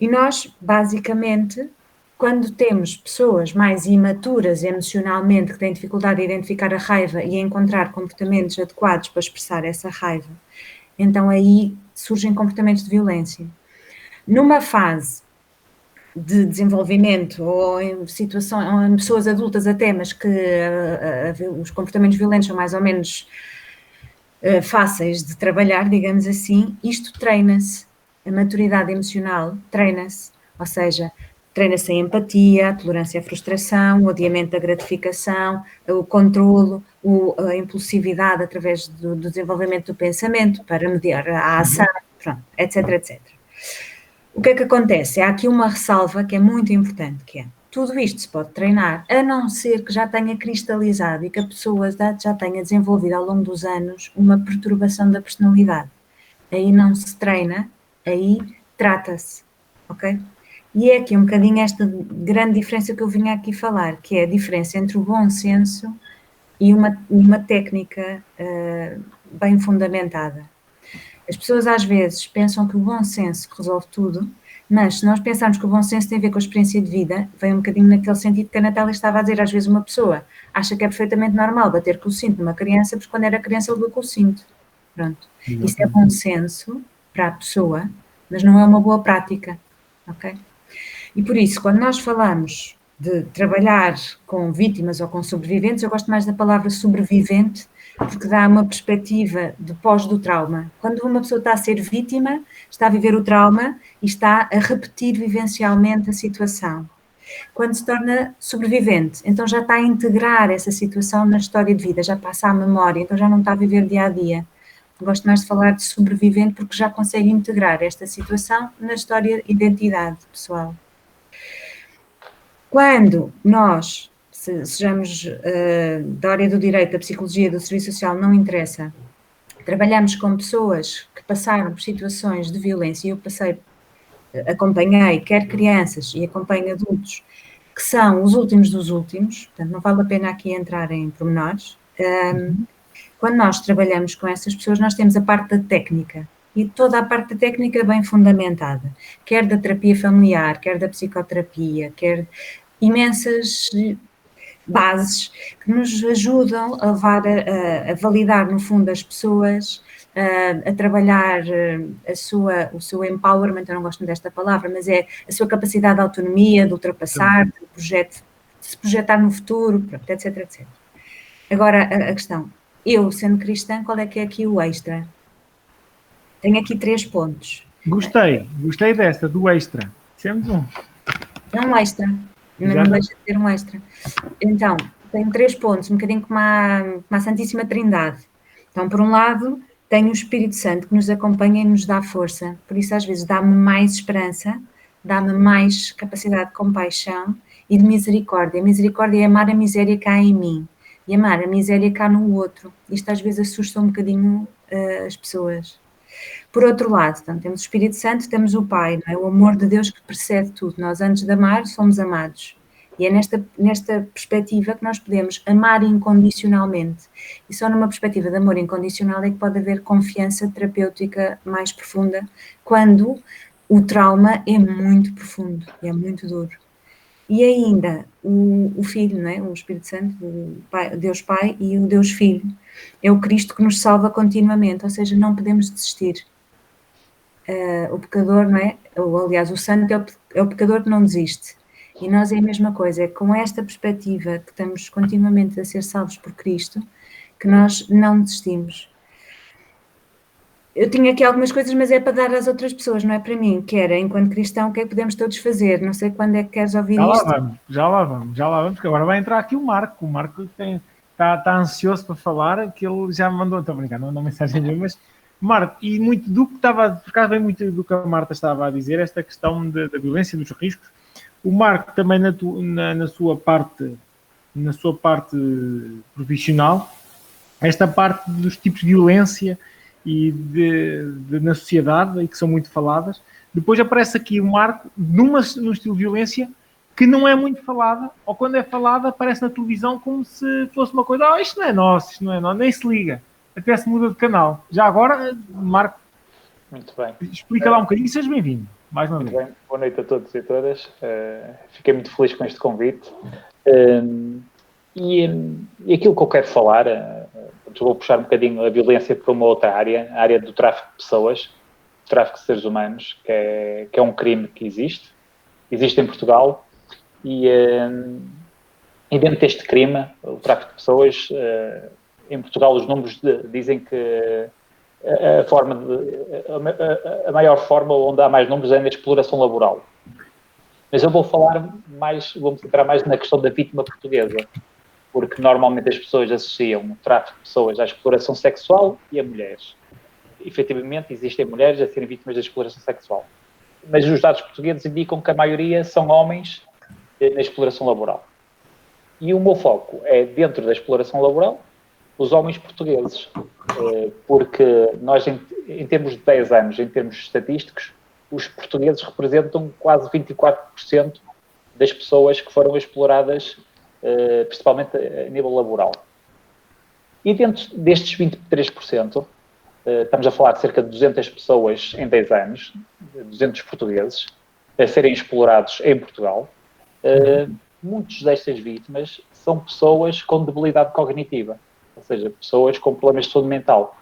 E nós, basicamente, quando temos pessoas mais imaturas emocionalmente, que têm dificuldade em identificar a raiva e a encontrar comportamentos adequados para expressar essa raiva, então aí surgem comportamentos de violência. Numa fase de desenvolvimento ou em situações, ou em pessoas adultas até, mas que os comportamentos violentos são mais ou menos fáceis de trabalhar, digamos assim, isto treina-se. A maturidade emocional treina-se, ou seja, treina-se a empatia, a tolerância à frustração, o adiamento da gratificação, o controlo, a impulsividade através do desenvolvimento do pensamento para mediar a ação, pronto, etc, etc. O que é que acontece? Há aqui uma ressalva que é muito importante, que é, tudo isto se pode treinar, a não ser que já tenha cristalizado e que a pessoa já tenha desenvolvido ao longo dos anos uma perturbação da personalidade. Aí não se treina, aí trata-se, ok? E é aqui um bocadinho esta grande diferença que eu vinha aqui falar, que é a diferença entre o bom senso e uma técnica bem fundamentada. As pessoas às vezes pensam que o bom senso resolve tudo, mas se nós pensarmos que o bom senso tem a ver com a experiência de vida, vem um bocadinho naquele sentido que a Natália estava a dizer, às vezes uma pessoa acha que é perfeitamente normal bater com o cinto numa criança, porque quando era criança levou com o cinto. Pronto. Isso é bom senso para a pessoa, mas não é uma boa prática, ok? E por isso, quando nós falamos de trabalhar com vítimas ou com sobreviventes, eu gosto mais da palavra sobrevivente, porque dá uma perspectiva de pós do trauma. Quando uma pessoa está a ser vítima, está a viver o trauma e está a repetir vivencialmente a situação. Quando se torna sobrevivente, então já está a integrar essa situação na história de vida, já passa à memória, então já não está a viver dia a dia. Gosto mais de falar de sobrevivente porque já consegue integrar esta situação na história de identidade pessoal. Quando nós, sejamos da área do direito, da psicologia, do serviço social, não interessa, trabalhamos com pessoas que passaram por situações de violência, e eu acompanhei quer crianças e acompanho adultos, que são os últimos dos últimos, portanto não vale a pena aqui entrar em pormenores. Quando nós trabalhamos com essas pessoas, nós temos a parte da técnica, e toda a parte da técnica bem fundamentada, quer da terapia familiar, quer da psicoterapia, quer imensas bases que nos ajudam a levar a validar, no fundo, as pessoas, a trabalhar o seu empowerment, eu não gosto desta palavra, mas é a sua capacidade de autonomia, de ultrapassar, de se projetar no futuro, pronto, etc, etc. Agora, a questão, eu, sendo cristã, qual é que é aqui o extra? Tenho aqui 3 pontos. Gostei desta, do extra. Temos um. É um extra, mas não deixa de ter um extra. Então, tenho 3 pontos, um bocadinho como a Santíssima Trindade. Então, por um lado, tenho o Espírito Santo que nos acompanha e nos dá força. Por isso, às vezes, dá-me mais esperança, dá-me mais capacidade de compaixão e de misericórdia. A misericórdia é amar a miséria que há em mim e amar a miséria que há no outro. Isto às vezes assusta um bocadinho as pessoas. Por outro lado, então, temos o Espírito Santo, temos o Pai, não é? O amor de Deus que precede tudo. Nós, antes de amar, somos amados. E é nesta perspectiva que nós podemos amar incondicionalmente. E só numa perspectiva de amor incondicional é que pode haver confiança terapêutica mais profunda, quando o trauma é muito profundo e é muito duro. E ainda o Filho, não é? O Espírito Santo, o Deus Pai e o Deus Filho. É o Cristo que nos salva continuamente, ou seja, não podemos desistir. O pecador, não é? Ou, aliás, o santo é o pecador que não desiste. E nós é a mesma coisa, é com esta perspectiva que estamos continuamente a ser salvos por Cristo, que nós não desistimos. Eu tinha aqui algumas coisas, mas é para dar às outras pessoas, não é para mim, que era, enquanto cristão, o que é que podemos todos fazer? Não sei quando é que queres ouvir isto. Já lá vamos, porque agora vai entrar aqui o Marco está ansioso para falar, que ele já me mandou, estou a brincar, não mandou mensagem nenhuma, mas Marco, e muito do que por causa bem muito do que a Marta estava a dizer, esta questão da violência, dos riscos, o Marco também na sua parte profissional, esta parte dos tipos de violência e na sociedade e que são muito faladas. Depois aparece aqui um marco num estilo de violência que não é muito falada, ou quando é falada aparece na televisão como se fosse uma coisa, isto não é nosso, nem se liga, até se muda de canal. Já agora, Marco, muito bem. Explica lá um bocadinho e seja bem-vindo, mais uma vez. Bem. Boa noite a todos e a todas. Fiquei muito feliz com este convite. E aquilo que eu quero falar, vou puxar um bocadinho a violência para uma outra área, a área do tráfico de pessoas, tráfico de seres humanos, que é um crime que existe em Portugal, e dentro deste crime, o tráfico de pessoas, em Portugal os números dizem que a maior forma onde há mais números é na exploração laboral. Mas eu vou me centrar mais na questão da vítima portuguesa, porque normalmente as pessoas associam o tráfico de pessoas à exploração sexual e a mulheres. Efetivamente, existem mulheres a serem vítimas da exploração sexual. Mas os dados portugueses indicam que a maioria são homens na exploração laboral. E o meu foco é, dentro da exploração laboral, os homens portugueses. Porque nós, em termos de 10 anos, em termos estatísticos, os portugueses representam quase 24% das pessoas que foram exploradas, principalmente a nível laboral. E dentro destes 23%, estamos a falar de cerca de 200 pessoas em 10 anos, 200 portugueses, a serem explorados em Portugal. Muitas destas vítimas são pessoas com debilidade cognitiva, ou seja, pessoas com problemas de saúde mental.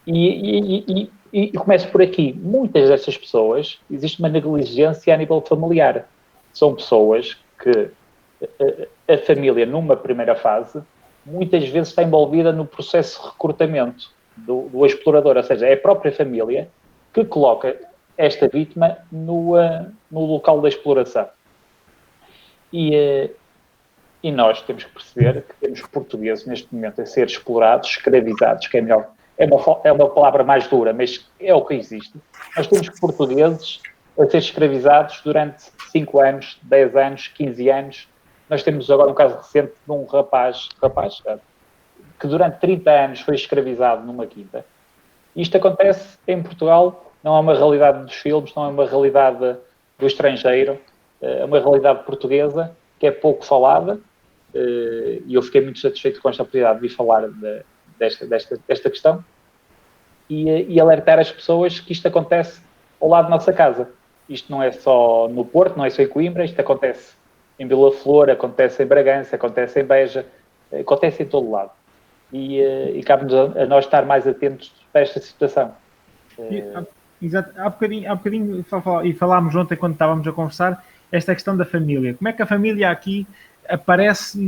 E começo por aqui. Muitas destas pessoas, existe uma negligência a nível familiar. São pessoas que a família, numa primeira fase, muitas vezes está envolvida no processo de recrutamento do explorador, ou seja, é a própria família que coloca esta vítima no local da exploração. E nós temos que perceber que temos portugueses neste momento a ser explorados, escravizados, que é melhor, é uma palavra mais dura, mas é o que existe. Nós temos portugueses a ser escravizados durante 5 anos, 10 anos, 15 anos. Nós temos agora um caso recente de um rapaz que durante 30 anos foi escravizado numa quinta. Isto acontece em Portugal, não é uma realidade dos filmes, não é uma realidade do estrangeiro, é uma realidade portuguesa que é pouco falada, e eu fiquei muito satisfeito com esta oportunidade de vir falar desta questão e alertar as pessoas que isto acontece ao lado da nossa casa. Isto não é só no Porto, não é só em Coimbra, isto acontece em Vila Flor, acontece em Bragança, acontece em Beja, acontece em todo lado. E cabe-nos a nós estar mais atentos para esta situação. Exato. Há bocadinho e falámos ontem quando estávamos a conversar, esta questão da família. Como é que a família aqui aparece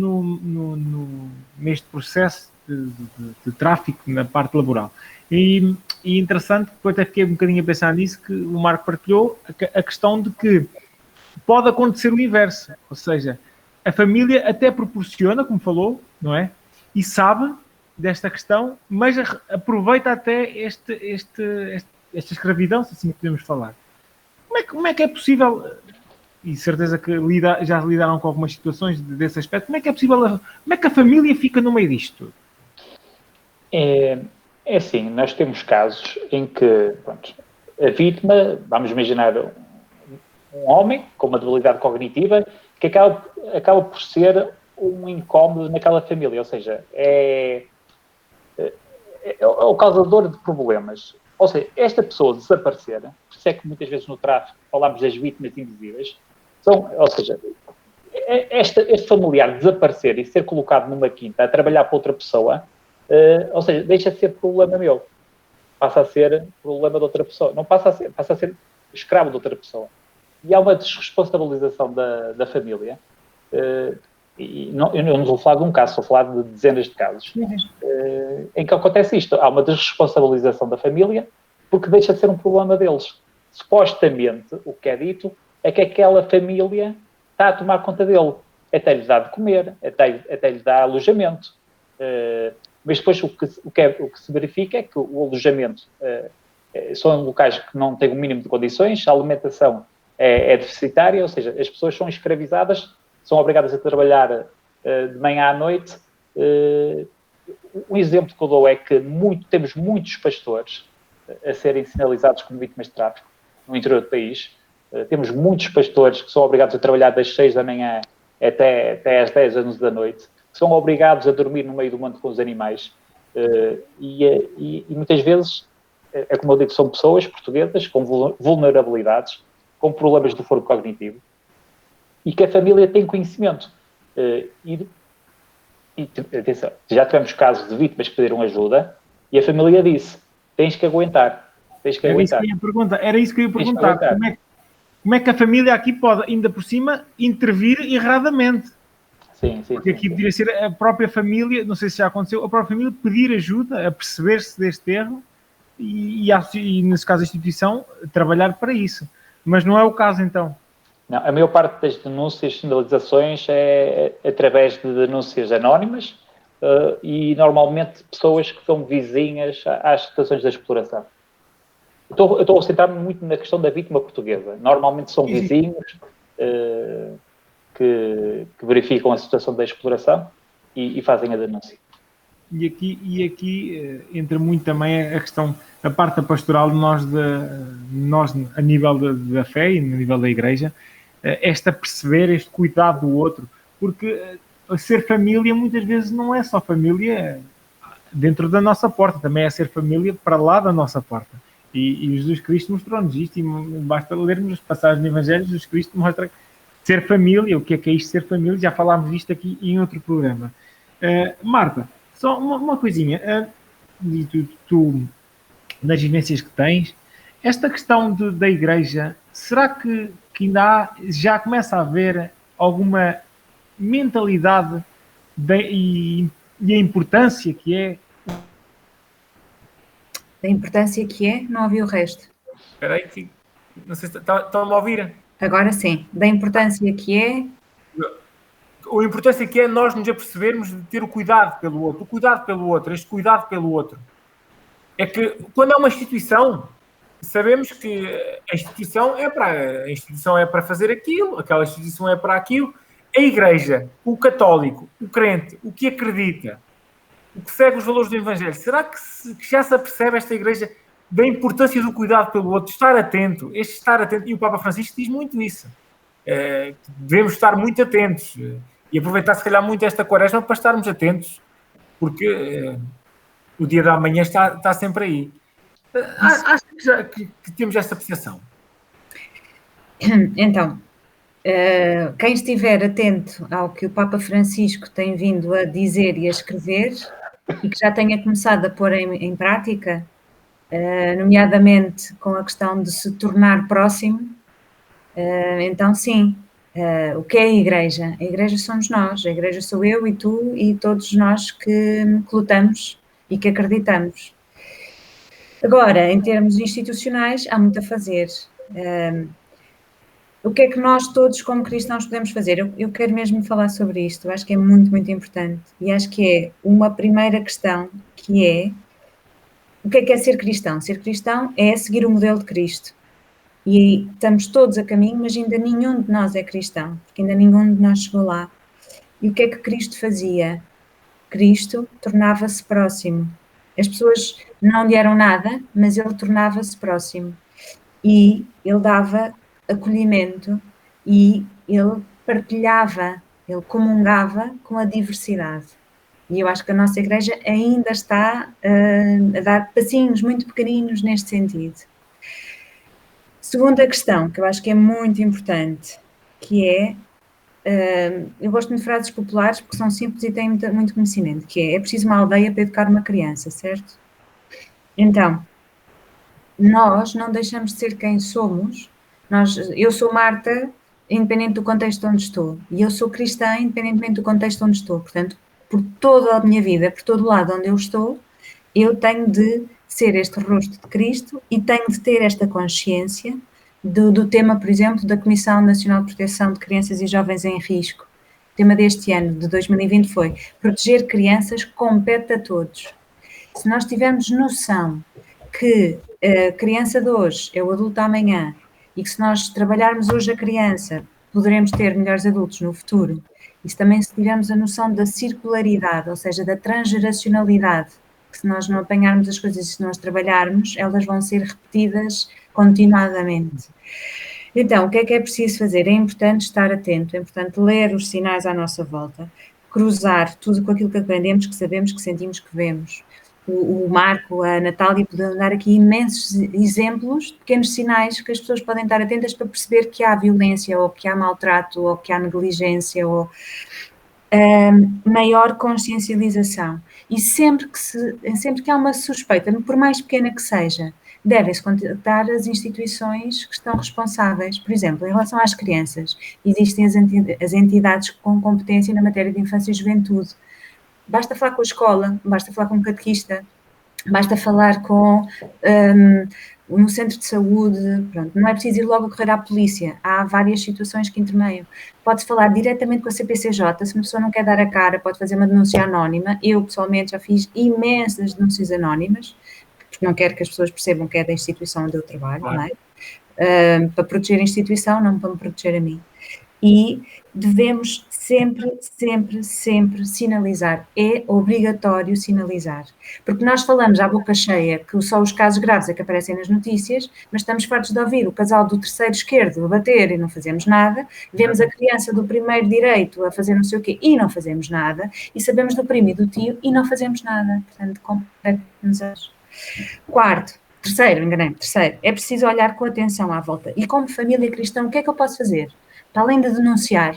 neste processo de tráfico na parte laboral? E interessante, porque eu até fiquei um bocadinho a pensar nisso, que o Marco partilhou a questão de que pode acontecer o inverso, ou seja, a família até proporciona, como falou, não é? E sabe desta questão, mas aproveita até esta escravidão, se assim podemos falar. Como é que é possível, e certeza que já lidaram com algumas situações desse aspecto, como é que é possível, como é que a família fica no meio disto tudo? É assim, nós temos casos em que, pronto, a vítima, vamos imaginar um homem com uma debilidade cognitiva que acaba por ser um incómodo naquela família, ou seja, é o causador de problemas. Ou seja, esta pessoa desaparecer, por isso é que muitas vezes no tráfico falamos das vítimas invisíveis, ou seja, este familiar desaparecer e ser colocado numa quinta a trabalhar para outra pessoa, ou seja, deixa de ser problema meu, passa a ser problema de outra pessoa, não passa a ser escravo de outra pessoa. E há uma desresponsabilização da família, eu não vou falar de um caso, estou a falar de dezenas de casos, em que acontece isto. Há uma desresponsabilização da família porque deixa de ser um problema deles. Supostamente, o que é dito é que aquela família está a tomar conta dele. Até lhe dá de comer, até lhe dá alojamento. Mas depois o que se verifica é que o alojamento são locais que não têm o mínimo de condições, a alimentação é deficitária, ou seja, as pessoas são escravizadas, são obrigadas a trabalhar de manhã à noite. um exemplo que eu dou é que temos muitos pastores a serem sinalizados como vítimas de tráfico no interior do país. Temos muitos pastores que são obrigados a trabalhar das 6 da manhã até às 10, 11 da noite, que são obrigados a dormir no meio do monte com os animais. E muitas vezes, é como eu digo, são pessoas portuguesas com vulnerabilidades, com problemas do foro cognitivo, e que a família tem conhecimento. Atenção, já tivemos casos de vítimas que pediram ajuda e a família disse: tens que aguentar. Era isso que eu ia perguntar. Como é que a família aqui pode, ainda por cima, intervir erradamente? Sim. Porque aqui deveria ser a própria família, não sei se já aconteceu, a própria família pedir ajuda, a perceber-se deste erro e, nesse caso, a instituição trabalhar para isso. Mas não é o caso, então. Não, a maior parte das denúncias, sinalizações, é através de denúncias anónimas e, normalmente, pessoas que são vizinhas às situações da exploração. Eu estou a centrar-me muito na questão da vítima portuguesa. Normalmente são vizinhos que verificam a situação da exploração e fazem a denúncia. E aqui entra muito também a questão, a parte da pastoral de nós a nível da fé e no nível da igreja, perceber este cuidado do outro, porque ser família muitas vezes não é só família dentro da nossa porta, também é ser família para lá da nossa porta. E Jesus Cristo mostrou-nos isto, e basta lermos as passagens do Evangelho. Jesus Cristo mostra ser família, o que é isto ser família, já falámos disto aqui em outro programa. Marta, só uma coisinha, tu nas vivências que tens, esta questão da igreja, será que ainda já começa a haver alguma mentalidade e a importância que é? Da importância que é, não ouvi o resto. Espera aí, não sei se estão-me a ouvir. Agora sim, da importância que é... A importância que é nós nos apercebermos de ter o cuidado pelo outro, este cuidado pelo outro. É que quando é uma instituição, sabemos que a instituição é para fazer aquilo, aquela instituição é para aquilo. A igreja, o católico, o crente, o que acredita, o que segue os valores do Evangelho, será que já se apercebe esta igreja da importância do cuidado pelo outro, estar atento, e o Papa Francisco diz muito isso. Devemos estar muito atentos e aproveitar se calhar muito esta quaresma para estarmos atentos, porque o dia da manhã está sempre aí. Acho que temos esta percepção. Então, quem estiver atento ao que o Papa Francisco tem vindo a dizer e a escrever, e que já tenha começado a pôr em prática, nomeadamente com a questão de se tornar próximo, então sim, o que é a igreja? A igreja somos nós, a igreja sou eu e tu e todos nós que lutamos e que acreditamos. Agora, em termos institucionais, há muito a fazer. O que é que nós todos como cristãos podemos fazer? Eu quero mesmo falar sobre isto, eu acho que é muito, muito importante. E acho que é uma primeira questão, que é, o que é ser cristão? Ser cristão é seguir o modelo de Cristo. E estamos todos a caminho, mas ainda nenhum de nós é cristão, porque ainda nenhum de nós chegou lá. E o que é que Cristo fazia? Cristo tornava-se próximo. As pessoas não lhe eram nada, mas ele tornava-se próximo. E ele dava acolhimento e ele partilhava, ele comungava com a diversidade. E eu acho que a nossa igreja ainda está a dar passinhos muito pequeninos neste sentido. Segunda questão, que eu acho que é muito importante, que é, eu gosto de frases populares porque são simples e têm muito conhecimento, que é preciso uma aldeia para educar uma criança, certo? Então, nós não deixamos de ser quem somos. Eu sou Marta, independente do contexto onde estou, e eu sou cristã, independentemente do contexto onde estou. Portanto, por toda a minha vida, por todo o lado onde eu estou, eu tenho de ser este rosto de Cristo e tenho de ter esta consciência do tema, por exemplo, da Comissão Nacional de Proteção de Crianças e Jovens em Risco. O tema deste ano, de 2020, foi proteger crianças compete a todos. Se nós tivermos noção que a criança de hoje é o adulto amanhã e que se nós trabalharmos hoje a criança, poderemos ter melhores adultos no futuro E se também se tivermos a noção da circularidade, ou seja, da transgeracionalidade, que se nós não apanharmos as coisas e se nós trabalharmos, elas vão ser repetidas continuadamente. Então, o que é preciso fazer? É importante estar atento, é importante ler os sinais à nossa volta, cruzar tudo com aquilo que aprendemos, que sabemos, que sentimos, que vemos. O Marco, a Natália, podem dar aqui imensos exemplos de pequenos sinais que as pessoas podem estar atentas para perceber que há violência, ou que há maltrato, ou que há negligência, ou maior consciencialização. E sempre que há uma suspeita, por mais pequena que seja, devem-se contactar as instituições que estão responsáveis. Por exemplo, em relação às crianças, existem as entidades com competência na matéria de infância e juventude. Basta falar com a escola, basta falar com um catequista, basta falar no centro de saúde, pronto, não é preciso ir logo correr à polícia, há várias situações que intermeiam. Pode falar diretamente com a CPCJ, se uma pessoa não quer dar a cara, pode fazer uma denúncia anónima. Eu, pessoalmente, já fiz imensas denúncias anónimas, porque não quero que as pessoas percebam que é da instituição onde eu trabalho, não é? Para proteger a instituição, não para me proteger a mim. E devemos sempre sinalizar. É obrigatório sinalizar. Porque nós falamos à boca cheia que só os casos graves é que aparecem nas notícias, mas estamos fartos de ouvir o casal do terceiro esquerdo a bater e não fazemos nada, vemos a criança do primeiro direito a fazer não sei o quê e não fazemos nada, e sabemos do primo e do tio e não fazemos nada. Portanto, completamente. Terceiro, é preciso olhar com atenção à volta. E como família cristã, o que é que eu posso fazer? Para além de denunciar,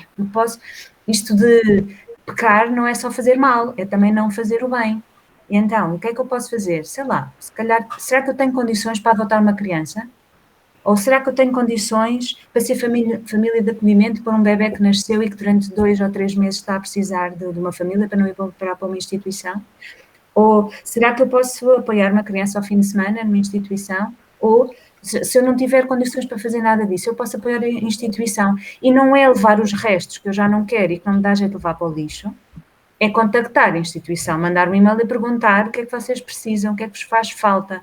isto de pecar não é só fazer mal, é também não fazer o bem. E então, o que é que eu posso fazer? Sei lá, se calhar, será que eu tenho condições para adotar uma criança? Ou será que eu tenho condições para ser família de acolhimento para um bebê que nasceu e que durante 2 ou 3 meses está a precisar de uma família para não ir para uma instituição? Ou será que eu posso apoiar uma criança ao fim de semana numa instituição? Ou, se eu não tiver condições para fazer nada disso, eu posso apoiar a instituição. E não é levar os restos que eu já não quero e que não me dá jeito de levar para o lixo, é contactar a instituição, mandar um e-mail e perguntar o que é que vocês precisam, o que é que vos faz falta.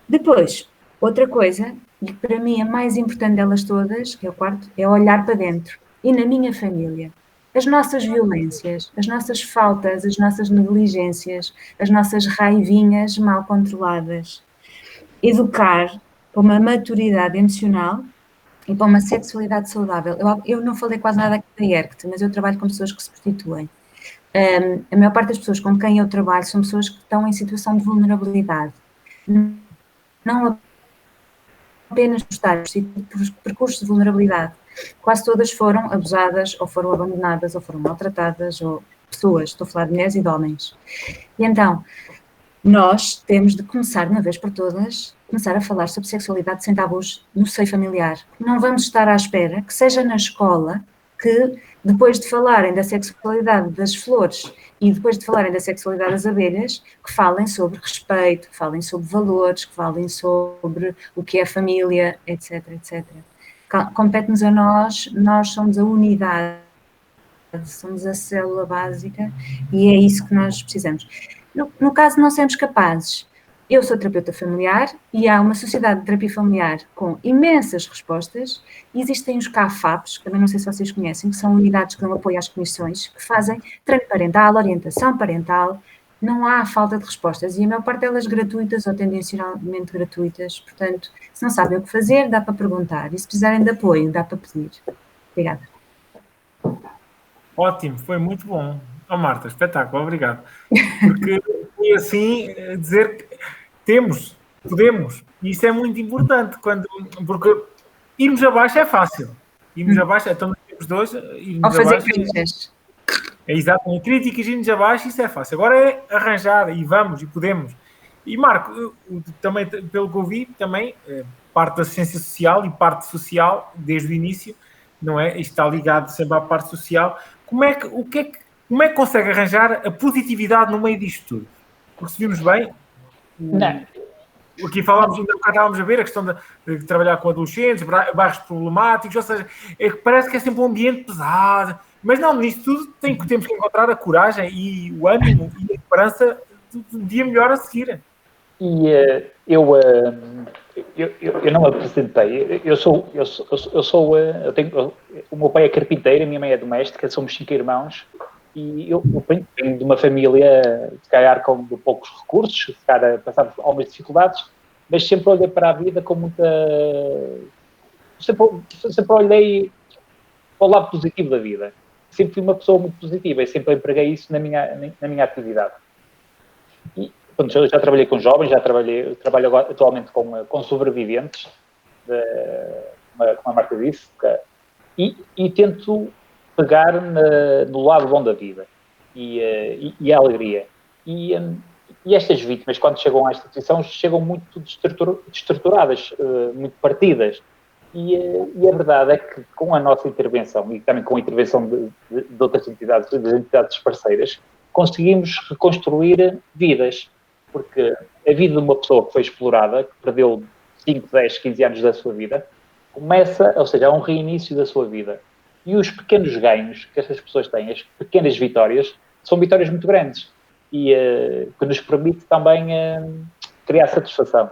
Depois, outra coisa, e para mim a mais importante delas todas, que é o quarto, é olhar para dentro. E na minha família. As nossas violências, as nossas faltas, as nossas negligências, as nossas raivinhas mal controladas. Educar para uma maturidade emocional e para uma sexualidade saudável. Eu não falei quase nada aqui da ERCT, mas eu trabalho com pessoas que se prostituem. A maior parte das pessoas com quem eu trabalho são pessoas que estão em situação de vulnerabilidade. Não apenas por percursos de vulnerabilidade. Quase todas foram abusadas, ou foram abandonadas, ou foram maltratadas, ou pessoas, estou a falar de mulheres e de homens. E então, nós temos de começar, de uma vez por todas, começar a falar sobre sexualidade sem tabus no seio familiar. Não vamos estar à espera que seja na escola que, depois de falarem da sexualidade das flores e depois de falarem da sexualidade das abelhas, que falem sobre respeito, que falem sobre valores, que falem sobre o que é família, etc, etc. Compete-nos a nós somos a unidade, somos a célula básica e é isso que nós precisamos. No caso de não sermos capazes, eu sou terapeuta familiar e há uma sociedade de terapia familiar com imensas respostas. Existem os CAFAPs, que também não sei se vocês conhecem, que são unidades que dão apoio às comissões, que fazem treino parental, orientação parental. Não há falta de respostas e a maior parte delas gratuitas ou tendencialmente gratuitas. Portanto, se não sabem o que fazer, dá para perguntar. E se precisarem de apoio, dá para pedir. Obrigada. Ótimo, foi muito bom. Marta, espetáculo, obrigado. Porque foi assim dizer que podemos, e isso é muito importante, porque irmos abaixo é fácil. Irmos abaixo, então temos dois, irmos ou fazer abaixo. críticas. É exatamente, críticas, irmos abaixo, isso é fácil. Agora é arranjar, e vamos, e podemos. E Marco, também, pelo que eu vi, também parte da ciência social e parte social, desde o início, não é? Isto está ligado sempre à parte social. Como é que consegue arranjar a positividade no meio disto tudo? Porque se vimos bem, aqui falámos, ainda estávamos a ver a questão de trabalhar com adolescentes, bairros problemáticos, ou seja, parece que é sempre um ambiente pesado, mas não, nisto tudo temos que encontrar a coragem e o ânimo e a esperança do dia melhor a seguir. E eu não me apresentei. O meu pai é carpinteiro, a minha mãe é doméstica, somos 5 irmãos. E eu venho de uma família, se calhar, com poucos recursos, se calhar passamos algumas dificuldades, mas sempre olhei para a vida com muita... Sempre olhei para o lado positivo da vida. Sempre fui uma pessoa muito positiva e sempre empreguei isso na minha atividade. E, pronto, eu já trabalhei com jovens, trabalho agora, atualmente com sobreviventes, como a Marta disse, e tento pegar no lado bom da vida e a alegria. E estas vítimas, quando chegam à instituição, chegam muito destruturadas, muito partidas. E a verdade é que com a nossa intervenção e também com a intervenção de outras entidades, das entidades parceiras, conseguimos reconstruir vidas. Porque a vida de uma pessoa que foi explorada, que perdeu 5, 10, 15 anos da sua vida, ou seja, é um reinício da sua vida. E os pequenos ganhos que essas pessoas têm, as pequenas vitórias, são vitórias muito grandes e que nos permite também criar satisfação.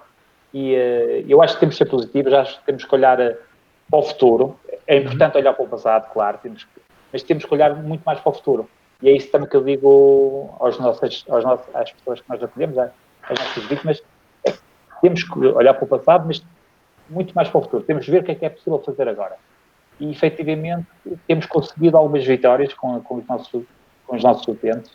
E eu acho que temos que ser positivos, acho que temos que olhar para o futuro. É importante olhar para o passado, claro, mas temos que olhar muito mais para o futuro. E é isso também que eu digo às pessoas que nós acolhemos, às nossas vítimas. Temos que olhar para o passado, mas muito mais para o futuro. Temos que ver o que é possível fazer agora. E, efetivamente, temos conseguido algumas vitórias com os nossos utentes.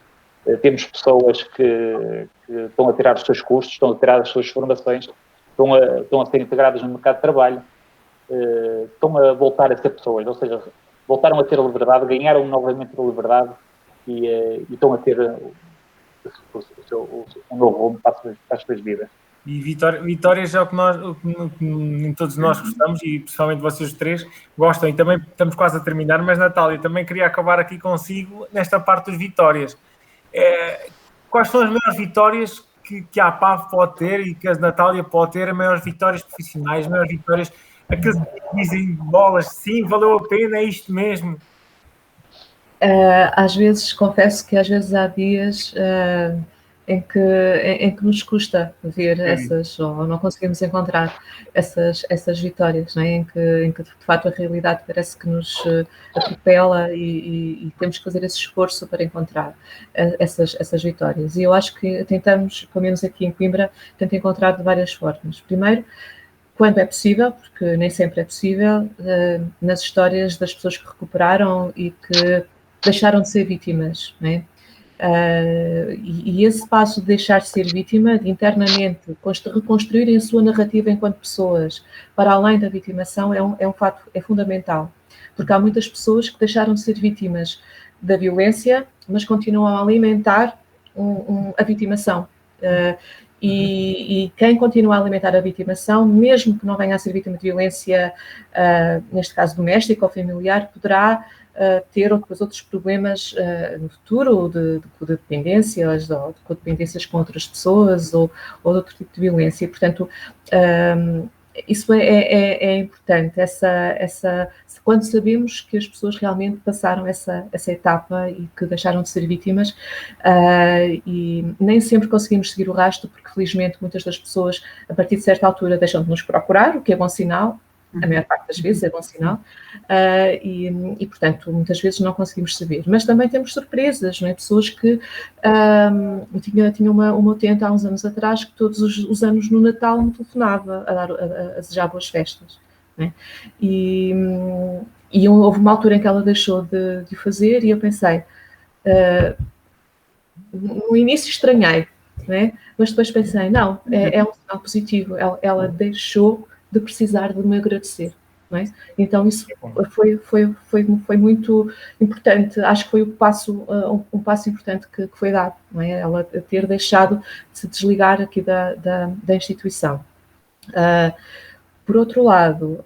Temos pessoas que estão a tirar os seus custos, estão a tirar as suas formações, estão a ser integradas no mercado de trabalho, estão a voltar a ser pessoas, ou seja, voltaram a ter a liberdade, ganharam novamente a liberdade e estão a ter um novo rumo para as suas vidas. E vitórias é o que todos nós gostamos, e principalmente vocês três gostam, e também estamos quase a terminar, mas Natália, também queria acabar aqui consigo nesta parte das vitórias. Quais são as maiores vitórias que a APAV pode ter e que a Natália pode ter, as maiores vitórias profissionais, as maiores vitórias, aqueles que dizem bolas, sim, valeu a pena, é isto mesmo? Às vezes, confesso que às vezes há dias em que nos custa ver essas, ou não conseguimos encontrar essas vitórias, não é? em que de facto a realidade parece que nos atropela e temos que fazer esse esforço para encontrar essas vitórias. E eu acho que tentamos, pelo menos aqui em Coimbra, encontrar de várias formas. Primeiro, quando é possível, porque nem sempre é possível, nas histórias das pessoas que recuperaram e que deixaram de ser vítimas, não é? E esse passo de deixar de ser vítima, de internamente reconstruírem a sua narrativa enquanto pessoas, para além da vitimação, é um fato, é fundamental. Porque há muitas pessoas que deixaram de ser vítimas da violência, mas continuam a alimentar a vitimação. E quem continua a alimentar a vitimação, mesmo que não venha a ser vítima de violência, neste caso doméstica ou familiar, poderá ter depois outros problemas no futuro de codependências, ou de codependências com outras pessoas ou de outro tipo de violência. E, portanto, isso é importante, quando sabemos que as pessoas realmente passaram essa etapa e que deixaram de ser vítimas, e nem sempre conseguimos seguir o rastro, porque felizmente muitas das pessoas, a partir de certa altura, deixam de nos procurar, o que é bom sinal. A maior parte das vezes é bom sinal, e portanto, muitas vezes não conseguimos saber. Mas também temos surpresas, não é? Pessoas que... tinha uma utente há uns anos atrás que todos os anos no Natal me telefonava a desejar boas festas, não é? E houve uma altura em que ela deixou de o fazer e eu pensei... no início estranhei, não é? Mas depois pensei, não, é um sinal positivo. Ela deixou de precisar de me agradecer, não é? Então isso foi muito importante. Acho que foi um passo importante que foi dado, não é? Ela ter deixado de se desligar aqui da instituição. Por outro lado,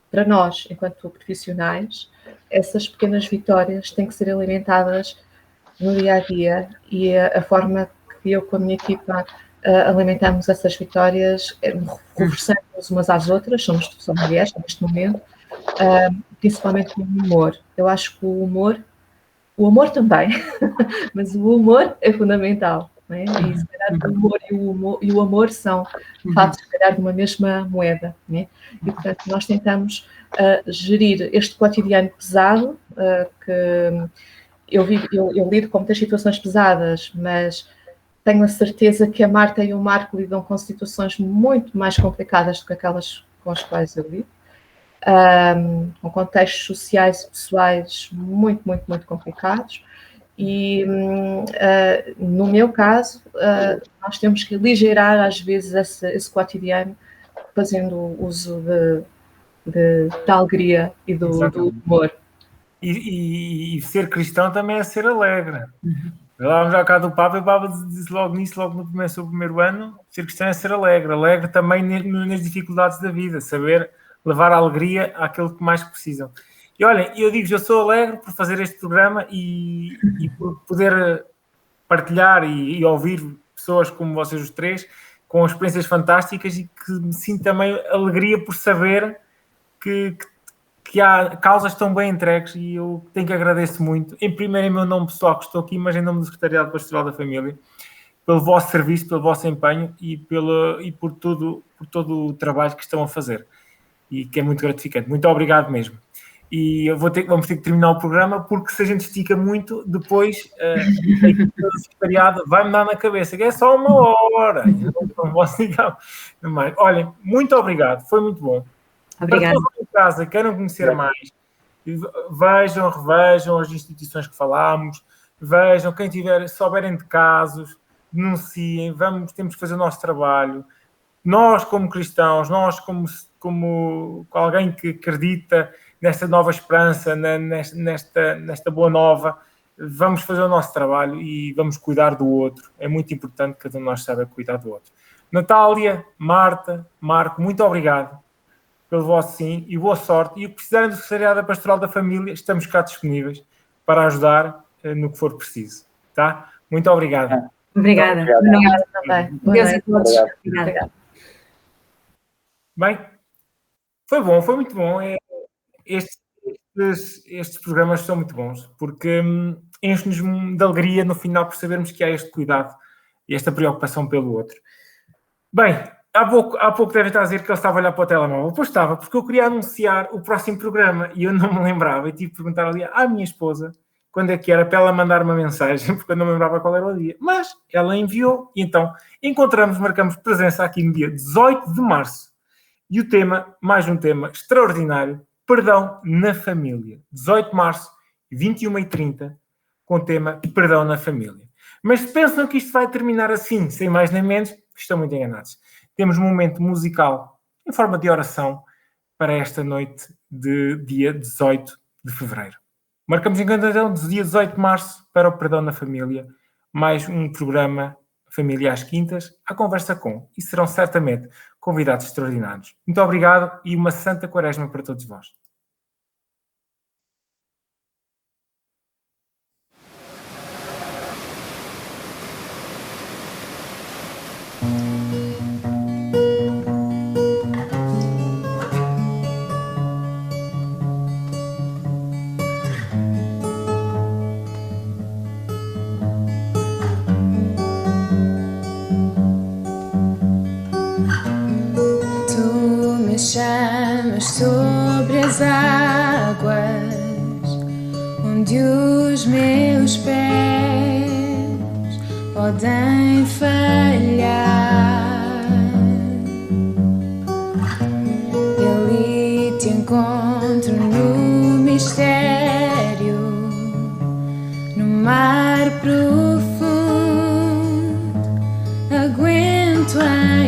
para nós, enquanto profissionais, essas pequenas vitórias têm que ser alimentadas no dia a dia, e a forma que eu com a minha equipa alimentamos essas vitórias, reforçamos umas às outras, somos mulheres neste momento, principalmente com o humor. Eu acho que o humor também, mas o humor é fundamental. não é? E se calhar o humor e o amor são fatos, se calhar, de uma mesma moeda, não é? E, portanto, nós tentamos gerir este cotidiano pesado, que eu lido com muitas situações pesadas, mas tenho a certeza que a Marta e o Marco lidam com situações muito mais complicadas do que aquelas com as quais eu lido, com contextos sociais e pessoais muito, muito, muito complicados. E, no meu caso, nós temos que aligerar, às vezes, esse cotidiano, fazendo uso da alegria e do humor. E ser cristão também é ser alegre. Falávamos já cá do Papa, e o Papa disse logo nisso, logo no seu primeiro ano, ser cristão é ser alegre. Alegre também nas dificuldades da vida, saber levar a alegria àquilo que mais precisam. E olhem, eu digo, eu sou alegre por fazer este programa e por poder partilhar e ouvir pessoas como vocês os três, com experiências fantásticas, e que me sinto também alegria por saber que há causas tão bem entregues, e eu tenho que agradecer muito, em primeiro em meu nome pessoal que estou aqui, mas em nome do Secretariado Pastoral da Família, pelo vosso serviço, pelo vosso empenho e por todo o trabalho que estão a fazer, e que é muito gratificante. Muito obrigado mesmo. E vamos ter que terminar o programa, porque se a gente estica muito, depois o secretariado vai-me dar na cabeça que é só 1 hora. Não posso ligar mais. Olhem, muito obrigado, foi muito bom. Obrigada. Para todos em casa, queiram conhecer mais, vejam, revejam as instituições que falámos, vejam, quem souberem de casos, denunciem, temos que fazer o nosso trabalho. Nós, como cristãos, nós, como alguém que acredita nesta nova esperança, nesta boa nova, vamos fazer o nosso trabalho e vamos cuidar do outro. É muito importante que cada um de nós saiba cuidar do outro. Natália, Marta, Marco, muito obrigado pelo vosso sim e boa sorte. E o que precisarem do Secretariado Pastoral da Família, estamos cá disponíveis para ajudar no que for preciso. Tá? Muito obrigado. Obrigada. Obrigada também. Deus a todos. Obrigada. Bem, foi bom, foi muito bom. Estes programas são muito bons, porque enchem-nos de alegria no final por sabermos que há este cuidado e esta preocupação pelo outro. Bem, há pouco devem estar a dizer que ele estava a olhar para o telemóvel. Pois estava, porque eu queria anunciar o próximo programa e eu não me lembrava. E tive que perguntar ali à minha esposa quando é que era, para ela mandar uma mensagem, porque eu não me lembrava qual era o dia. Mas ela enviou, e então marcamos presença aqui no dia 18 de março. E o tema, mais um tema extraordinário, perdão na família. 18 de março, 21h30, com o tema perdão na família. Mas se pensam que isto vai terminar assim, sem mais nem menos, estão muito enganados. Temos um momento musical em forma de oração para esta noite de dia 18 de fevereiro. Marcamos então do dia 18 de março para o perdão na família, mais um programa Família às Quintas, à conversa com, e serão certamente convidados extraordinários. Muito obrigado e uma santa quaresma para todos vós. Chamas sobre as águas, onde os meus pés podem falhar. E ali te encontro no mistério, no mar profundo, aguento em